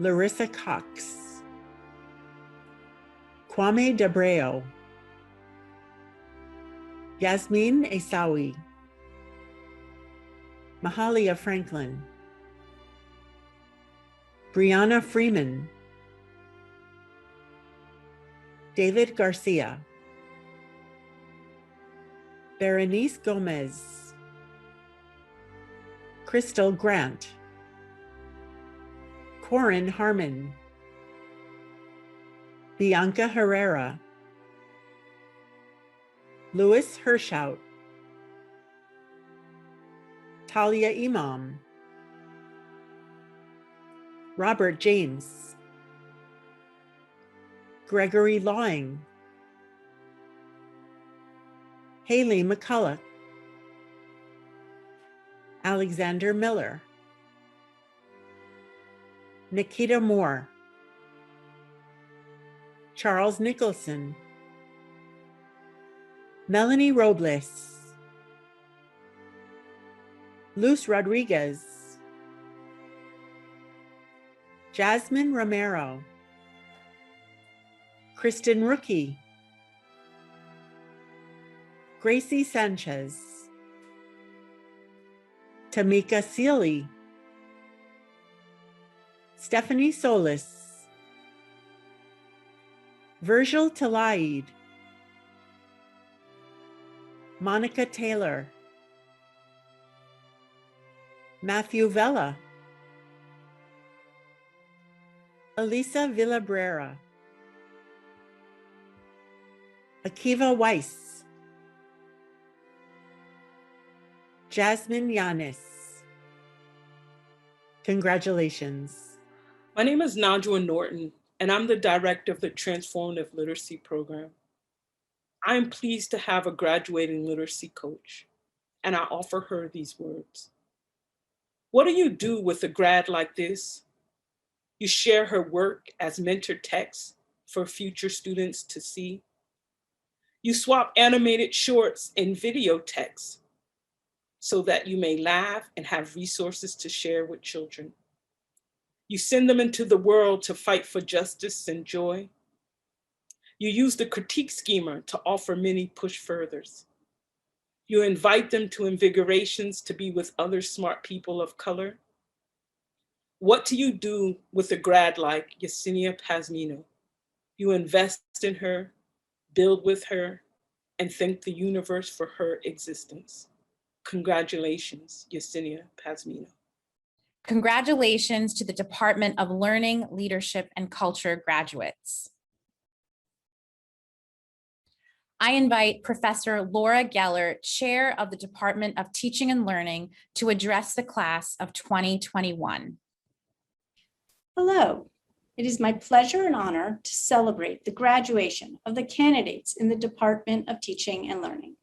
Larissa Cox, Kwame Debreo, Yasmin Esawi, Mahalia Franklin, Brianna Freeman, David Garcia, Berenice Gomez, Crystal Grant, Corin Harmon, Bianca Herrera, Louis Hirschout, Talia Imam, Robert James, Gregory Lawing, Haley McCulloch, Alexander Miller, Nikita Moore, Charles Nicholson, Melanie Robles, Luz Rodriguez, Jasmine Romero, Kristen Rookie, Gracie Sanchez, Tamika Seeley, Stephanie Solis, Virgil Talaid, Monica Taylor, Matthew Vella, Elisa Villabrera, Akiva Weiss, Jasmine Yanis. Congratulations. My name is Najwa Norton, and I'm the director of the Transformative Literacy Program. I am pleased to have a graduating literacy coach, and I offer her these words. What do you do with a grad like this? You share her work as mentor text for future students to see. You swap animated shorts and video texts so that you may laugh and have resources to share with children. You send them into the world to fight for justice and joy. You use the critique schema to offer many push furthers. You invite them to invigorations to be with other smart people of color. What do you do with a grad like Yesenia Pazmino? You invest in her, build with her, and thank the universe for her existence. Congratulations, Yesenia Pazmino. Congratulations to the Department of Learning, Leadership, and Culture graduates. I invite Professor Laura Geller, Chair of the Department of Teaching and Learning, to address the class of 2021. Hello. It is my pleasure and honor to celebrate the graduation of the candidates in the Department of Teaching and Learning.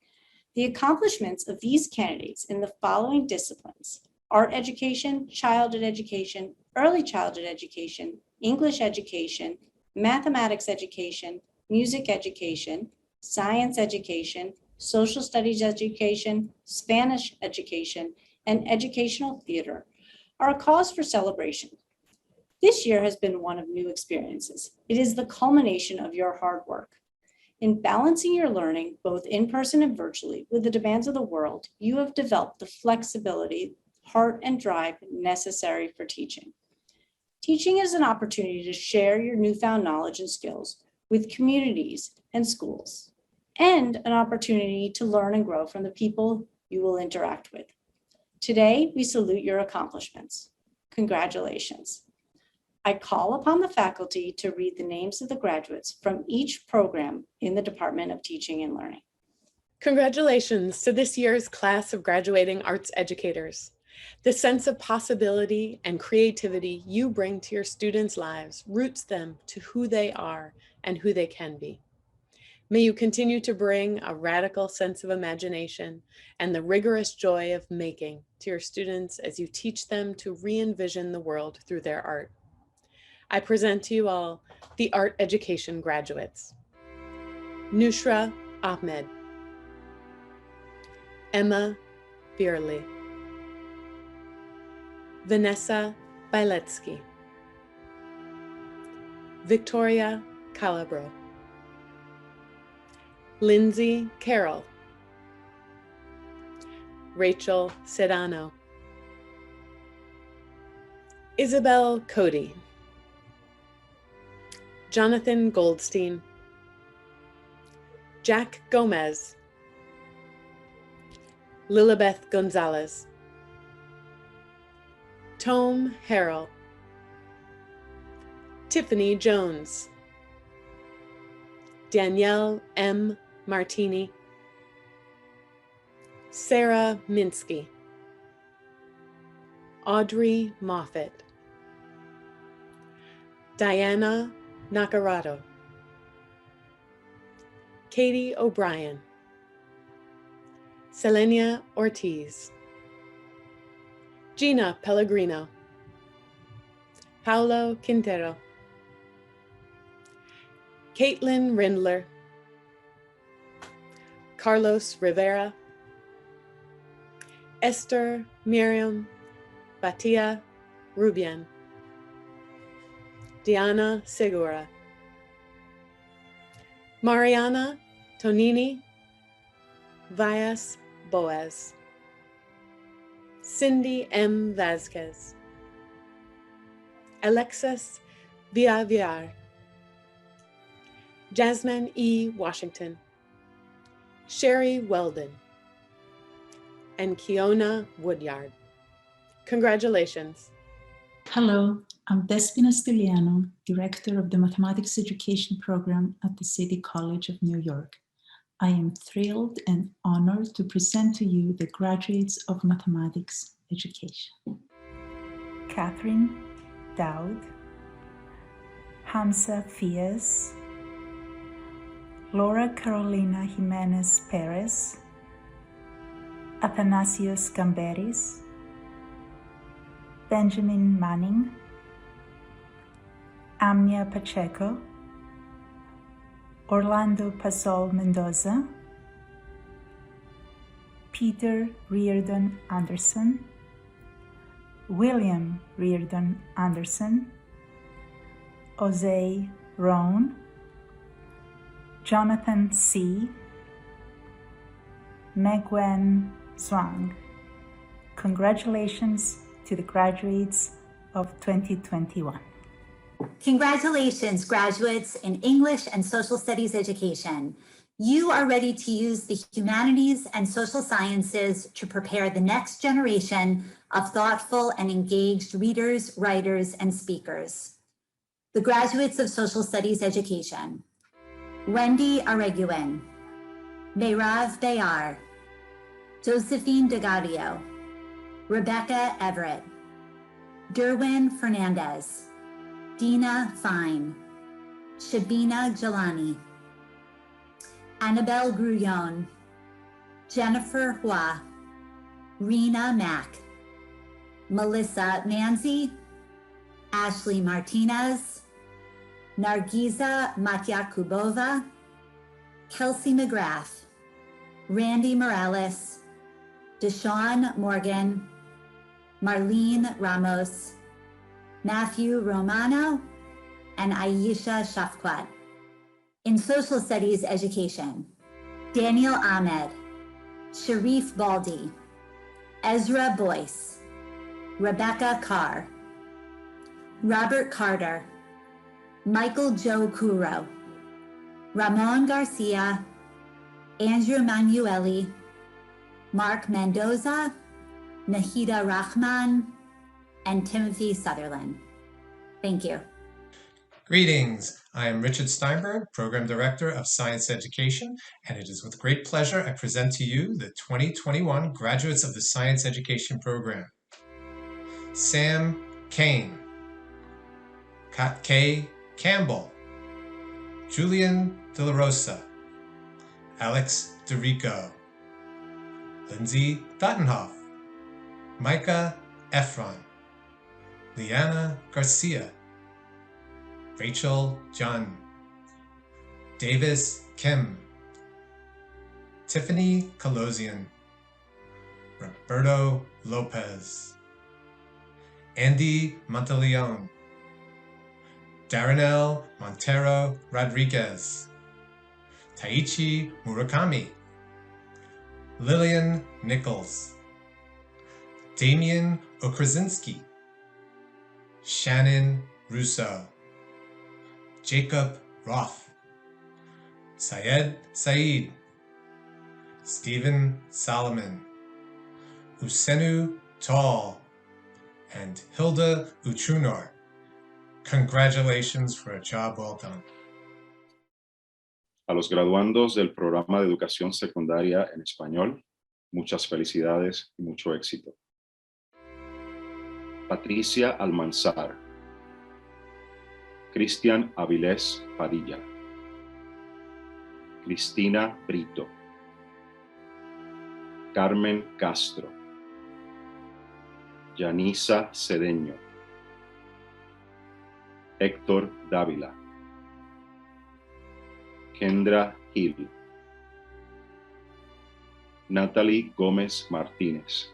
The accomplishments of these candidates in the following disciplines: art education, childhood education, early childhood education, English education, mathematics education, music education, science education, social studies education, Spanish education, and educational theater, are a cause for celebration. This year has been one of new experiences. It is the culmination of your hard work. In balancing your learning, both in person and virtually, with the demands of the world, you have developed the flexibility, heart, and drive necessary for teaching. Teaching is an opportunity to share your newfound knowledge and skills with communities and schools, and an opportunity to learn and grow from the people you will interact with. Today, we salute your accomplishments. Congratulations. I call upon the faculty to read the names of the graduates from each program in the Department of Teaching and Learning. Congratulations to this year's class of graduating arts educators. The sense of possibility and creativity you bring to your students' lives roots them to who they are and who they can be. May you continue to bring a radical sense of imagination and the rigorous joy of making to your students as you teach them to re-envision the world through their art. I present to you all the art education graduates. Nushra Ahmed, Emma Bierley, Vanessa Biletsky, Victoria Calabro, Lindsay Carroll, Rachel Sedano, Isabel Cody, Jonathan Goldstein, Jack Gomez, Lilibeth Gonzalez, Tome Harrell, Tiffany Jones, Danielle M. Martini, Sarah Minsky, Audrey Moffett, Diana Nacarado, Katie O'Brien, Selenia Ortiz, Gina Pellegrino, Paulo Quintero, Caitlin Rindler, Carlos Rivera, Esther Miriam Batia Rubian, Diana Segura, Mariana Tonini Vallas Boaz, Cindy M. Vasquez, Alexis Villaviar, Jasmine E. Washington, Sherry Weldon, and Kiona Woodyard. Congratulations. Hello, I'm Despina Stiliano, Director of the Mathematics Education Program at the City College of New York. I am thrilled and honored to present to you the graduates of mathematics education. Catherine Dowd, Hamza Fias, Laura Carolina Jimenez Perez, Athanasios Gamberis, Benjamin Manning, Amnia Pacheco, Orlando Pasol Mendoza, Peter Reardon Anderson, William Reardon Anderson, Jose Rohn, Jonathan C., Megwen Zhuang. Congratulations to the graduates of 2021. Congratulations, graduates in English and Social Studies education. You are ready to use the humanities and social sciences to prepare the next generation of thoughtful and engaged readers, writers, and speakers. The graduates of Social Studies education: Wendy Areguin, Meirav Bayar, Josephine DeGaudio, Rebecca Everett, Derwin Fernandez, Dina Fine, Shabina Jalani, Annabelle Grullon, Jennifer Hua, Rena Mack, Melissa Manzi, Ashley Martinez, Nargiza Matyakubova, Kelsey McGrath, Randy Morales, Deshaun Morgan, Marlene Ramos, Matthew Romano, and Aisha Shafquat. In Social Studies education: Daniel Ahmed, Sharif Baldi, Ezra Boyce, Rebecca Carr, Robert Carter, Michael Joe Kuro, Ramon Garcia, Andrew Manueli, Mark Mendoza, Nahida Rahman, and Timothy Sutherland. Thank you. Greetings. I am Richard Steinberg, Program Director of Science Education, and it is with great pleasure I present to you the 2021 graduates of the Science Education Program. Sam Kane, Kat K. Campbell, Julian De La Rosa, Alex DeRico, Lindsay Duttenhoff, Micah Efron, Liana Garcia, Rachel Jun, Davis Kim, Tiffany Kalosian, Roberto Lopez, Andy Monteleone, Darrenelle Montero Rodriguez, Taichi Murakami, Lillian Nichols, Damian Okrasinski, Shannon Russo, Jacob Roth, Syed Said, Stephen Solomon, Usenu Tall, and Hilda Uchunor. Congratulations for a job well done. A los graduandos del programa de educación secundaria en español, muchas felicidades y mucho éxito. Patricia Almanzar, Cristian Avilés Padilla, Cristina Brito, Carmen Castro, Yanisa Cedeño, Héctor Dávila, Kendra Hill, Natalie Gómez Martínez,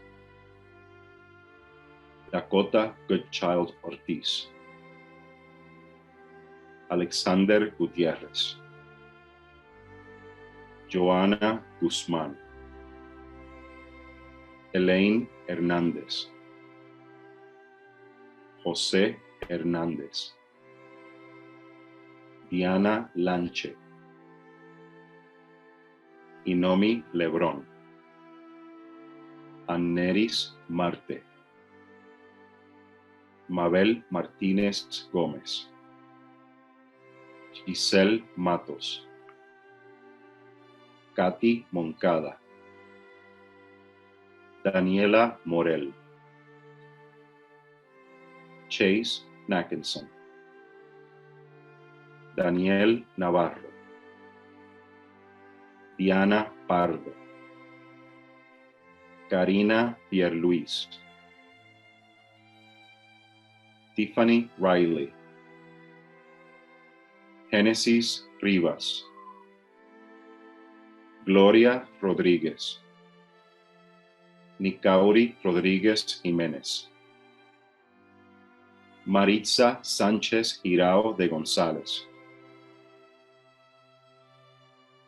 Dakota Goodchild Ortiz, Alexander Gutiérrez, Joana Guzmán, Elaine Hernández, José Hernández, Diana Lanche, Inomi Lebrón, Anneris Marte, Mabel Martínez Gómez, Giselle Matos, Katy Moncada, Daniela Morel, Chase Nackinson, Daniel Navarro, Diana Pardo, Karina Pierluis, Tiffany Riley, Genesis Rivas, Gloria Rodríguez, Nicauri Rodríguez Jiménez, Maritza Sánchez Girao de González,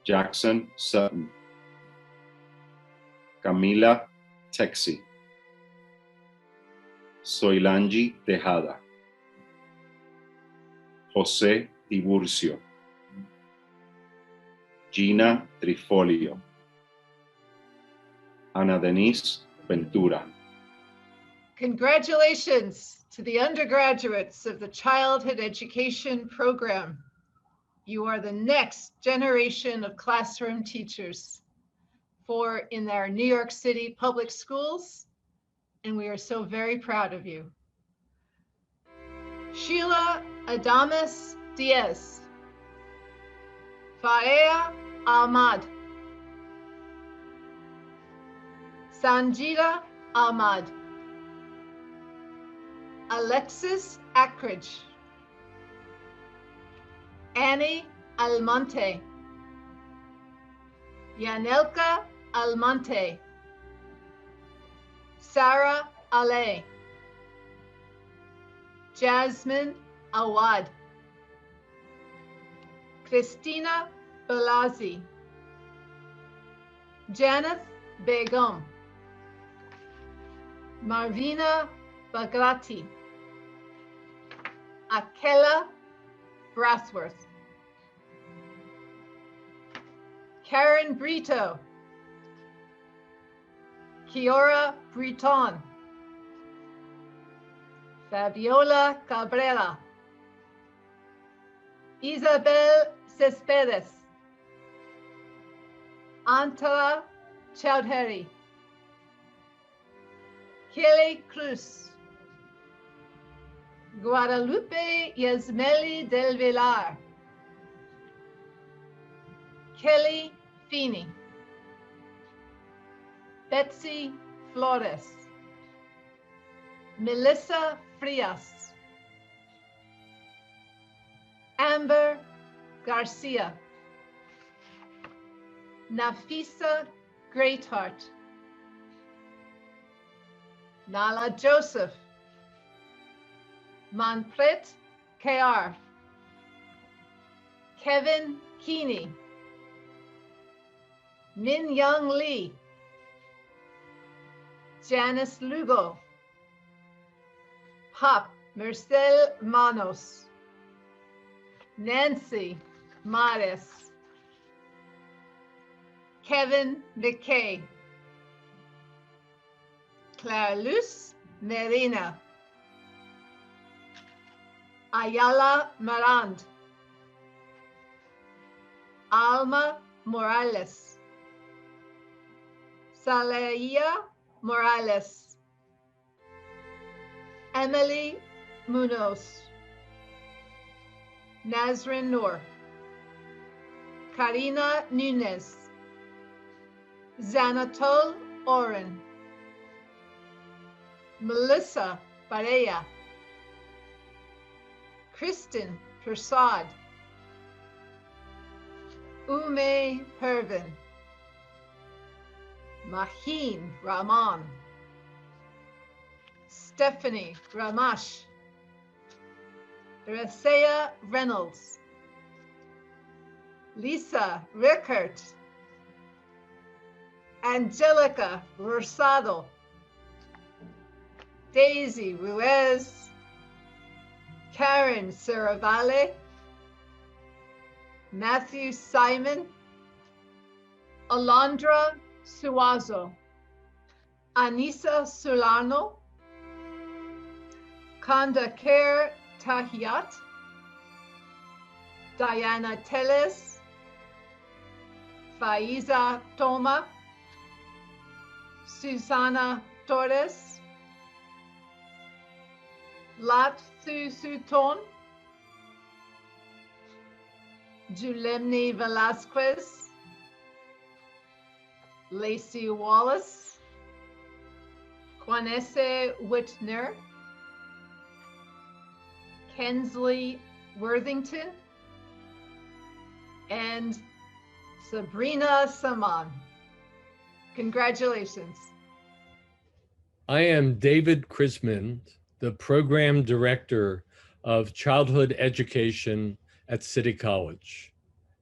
Jackson Sutton, Camila Texi, Soilangi Tejada, José Tiburcio, Gina Trifolio, Ana Denise Ventura. Congratulations to the undergraduates of the Childhood Education Program. You are the next generation of classroom teachers in our New York City public schools, and we are so very proud of you. Sheila Adamas Diaz, Faea Ahmad, Sanjita Ahmad, Alexis Akridge, Annie Almonte, Yanelka Almonte, Sarah Ale, Jasmine Awad, Christina Balazi, Janeth Begum, Marvina Bagrati, Akela Brathworth, Karen Brito, Kiora Breton, Fabiola Cabrera, Isabel Cespedes, Antara Chowdhury, Kelly Cruz, Guadalupe Yasmeli del Villar, Kelly Feeney, Betsy Flores, Melissa Frias, Amber Garcia, Nafisa Greatheart, Nala Joseph, Manpret Kayar, Kevin Keeney, Min Young Lee, Janice Lugo, Pop Marcel Manos, Nancy Mares, Kevin McKay, Claire Luz Merina, Ayala Marand, Alma Morales, Salaya Morales, Emily Munoz, Nazrin Noor, Karina Nunez, Zanatol Oren, Melissa Barea, Kristen Prasad, Ume Pervin, Maheen Rahman, Stephanie Ramash, Rasea Reynolds, Lisa Rickert, Angelica Rosado, Daisy Ruiz, Karen Serravalle, Matthew Simon, Alondra Suazo, Anissa Solano, Kandakir Tahiyat, Diana Teles, Faiza Toma, Susana Torres, Lat Thu Suton, Julemni Velasquez, Lacey Wallace, Quanese Whitner, Kensley Worthington, and Sabrina Saman. Congratulations. I am David Chrisman, the Program Director of Childhood Education at City College.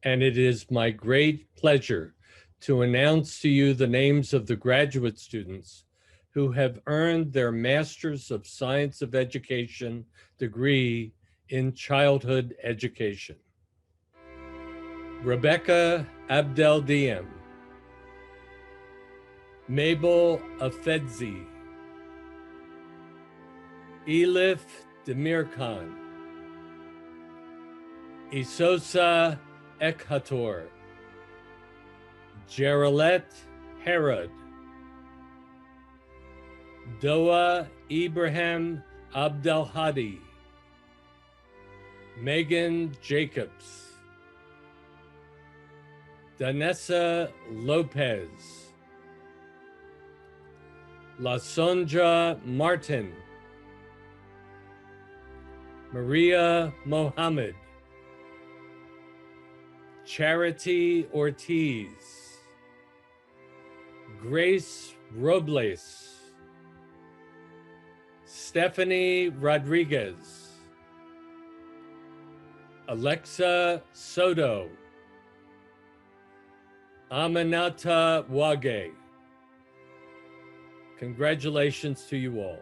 And it is my great pleasure to announce to you the names of the graduate students who have earned their Masters of Science of Education degree in childhood education. Rebecca Abdel-Diem, Mabel Afedzi, Elif Demirkan, Isosa Ekhator, Geralette Herod, Doa Ibrahim Abdelhadi, Megan Jacobs, Danessa Lopez, Lassandria Martin, Maria Mohammed, Charity Ortiz, Grace Robles, Stephanie Rodriguez, Alexa Soto, Aminata Wage. Congratulations to you all.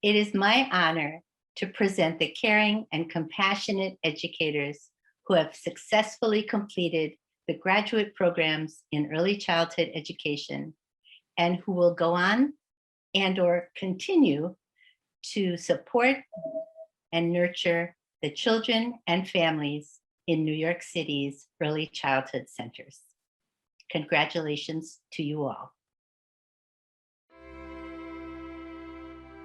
It is my honor to present the caring and compassionate educators who have successfully completed the graduate programs in early childhood education and who will go on and/or continue to support and nurture the children and families in New York City's early childhood centers. Congratulations to you all.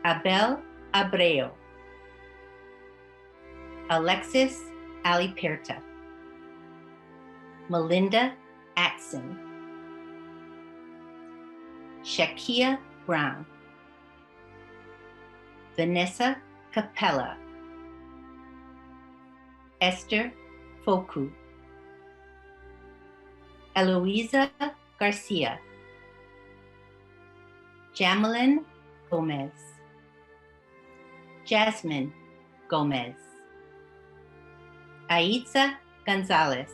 Abel Abreu, Alexis Aliperta, Melinda Atson, Shakia Brown, Vanessa Capella, Esther Foku, Eloisa Garcia, Jamelin Gomez, Jasmine Gomez, Aitza Gonzalez,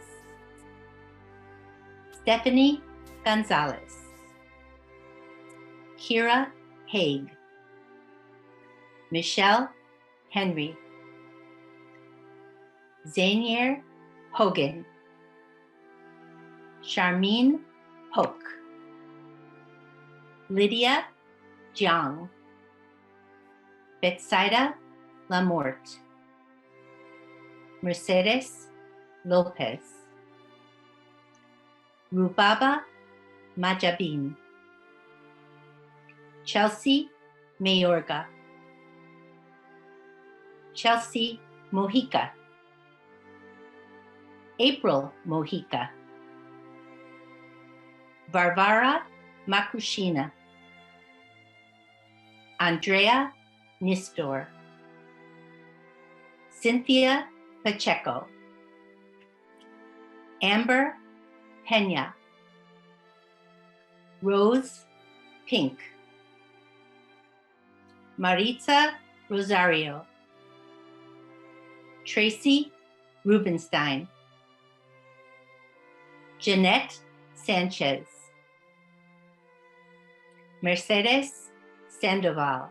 Stephanie Gonzalez, Kira Haig, Michelle Henry, Zainier Hogan, Charmine Hook, Lydia Jiang, Betsaida Lamort, Mercedes Lopez, Rubaba Majabin, Chelsea Mayorga, Chelsea Mojica, April Mojica, Varvara Makushina, Andrea Nistor, Cynthia Pacheco, Amber Pena, Rose Pink, Maritza Rosario, Tracy Rubenstein, Jeanette Sanchez, Mercedes Sandoval,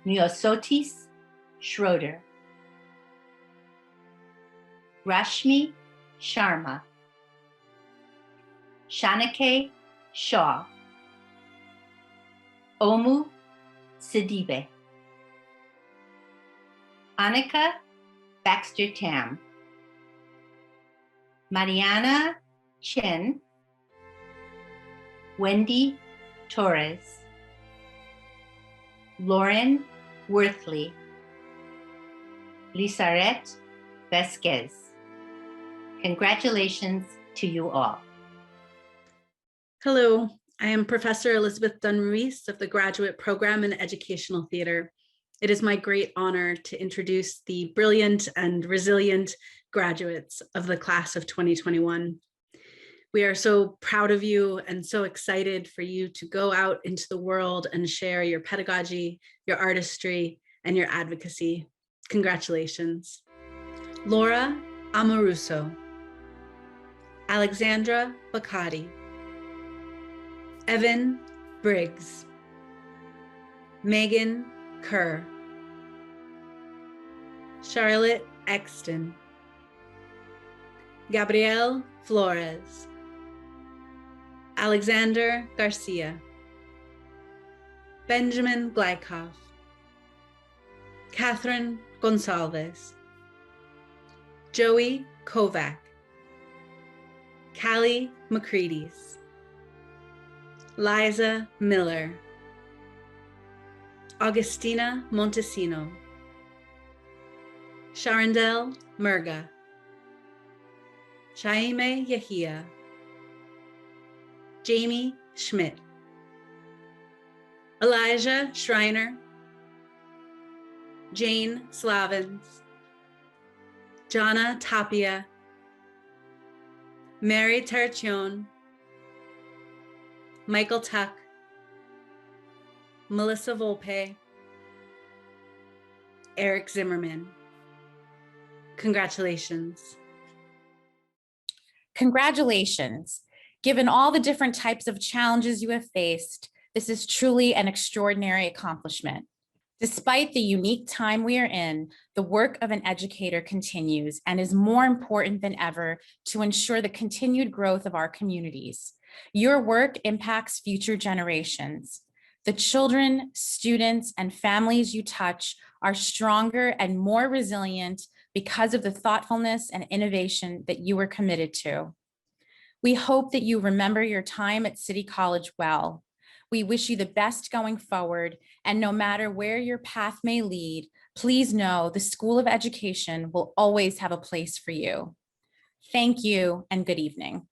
Myosotis Schroeder, Rashmi Sharma, Shanake Shaw, Omu Sidibe, Annika Baxter Tam, Mariana Chen, Wendy Torres, Lauren Worthley, Lisaret Vasquez. Congratulations to you all. Hello, I am Professor Elizabeth Dunn-Ruiz of the Graduate Program in Educational Theater. It is my great honor to introduce the brilliant and resilient graduates of the class of 2021. We are so proud of you and so excited for you to go out into the world and share your pedagogy, your artistry, and your advocacy. Congratulations. Laura Amoruso, Alexandra Bacati, Evan Briggs, Megan Kerr, Charlotte Exton, Gabrielle Flores, Alexander Garcia, Benjamin Glykoff, Catherine Gonsalves, Joey Kovac, Callie McCreadys, Liza Miller, Augustina Montesino, Sharindel Murga, Shaime Yahia, Jamie Schmidt, Elijah Schreiner, Jane Slavins, Jana Tapia, Mary Tercion, Michael Tuck, Melissa Volpe, Eric Zimmerman. Congratulations. Congratulations. Given all the different types of challenges you have faced, this is truly an extraordinary accomplishment. Despite the unique time we are in, the work of an educator continues and is more important than ever to ensure the continued growth of our communities. Your work impacts future generations. The children, students, and families you touch are stronger and more resilient because of the thoughtfulness and innovation that you are committed to. We hope that you remember your time at City College well. We wish you the best going forward, and no matter where your path may lead, please know the School of Education will always have a place for you. Thank you and good evening.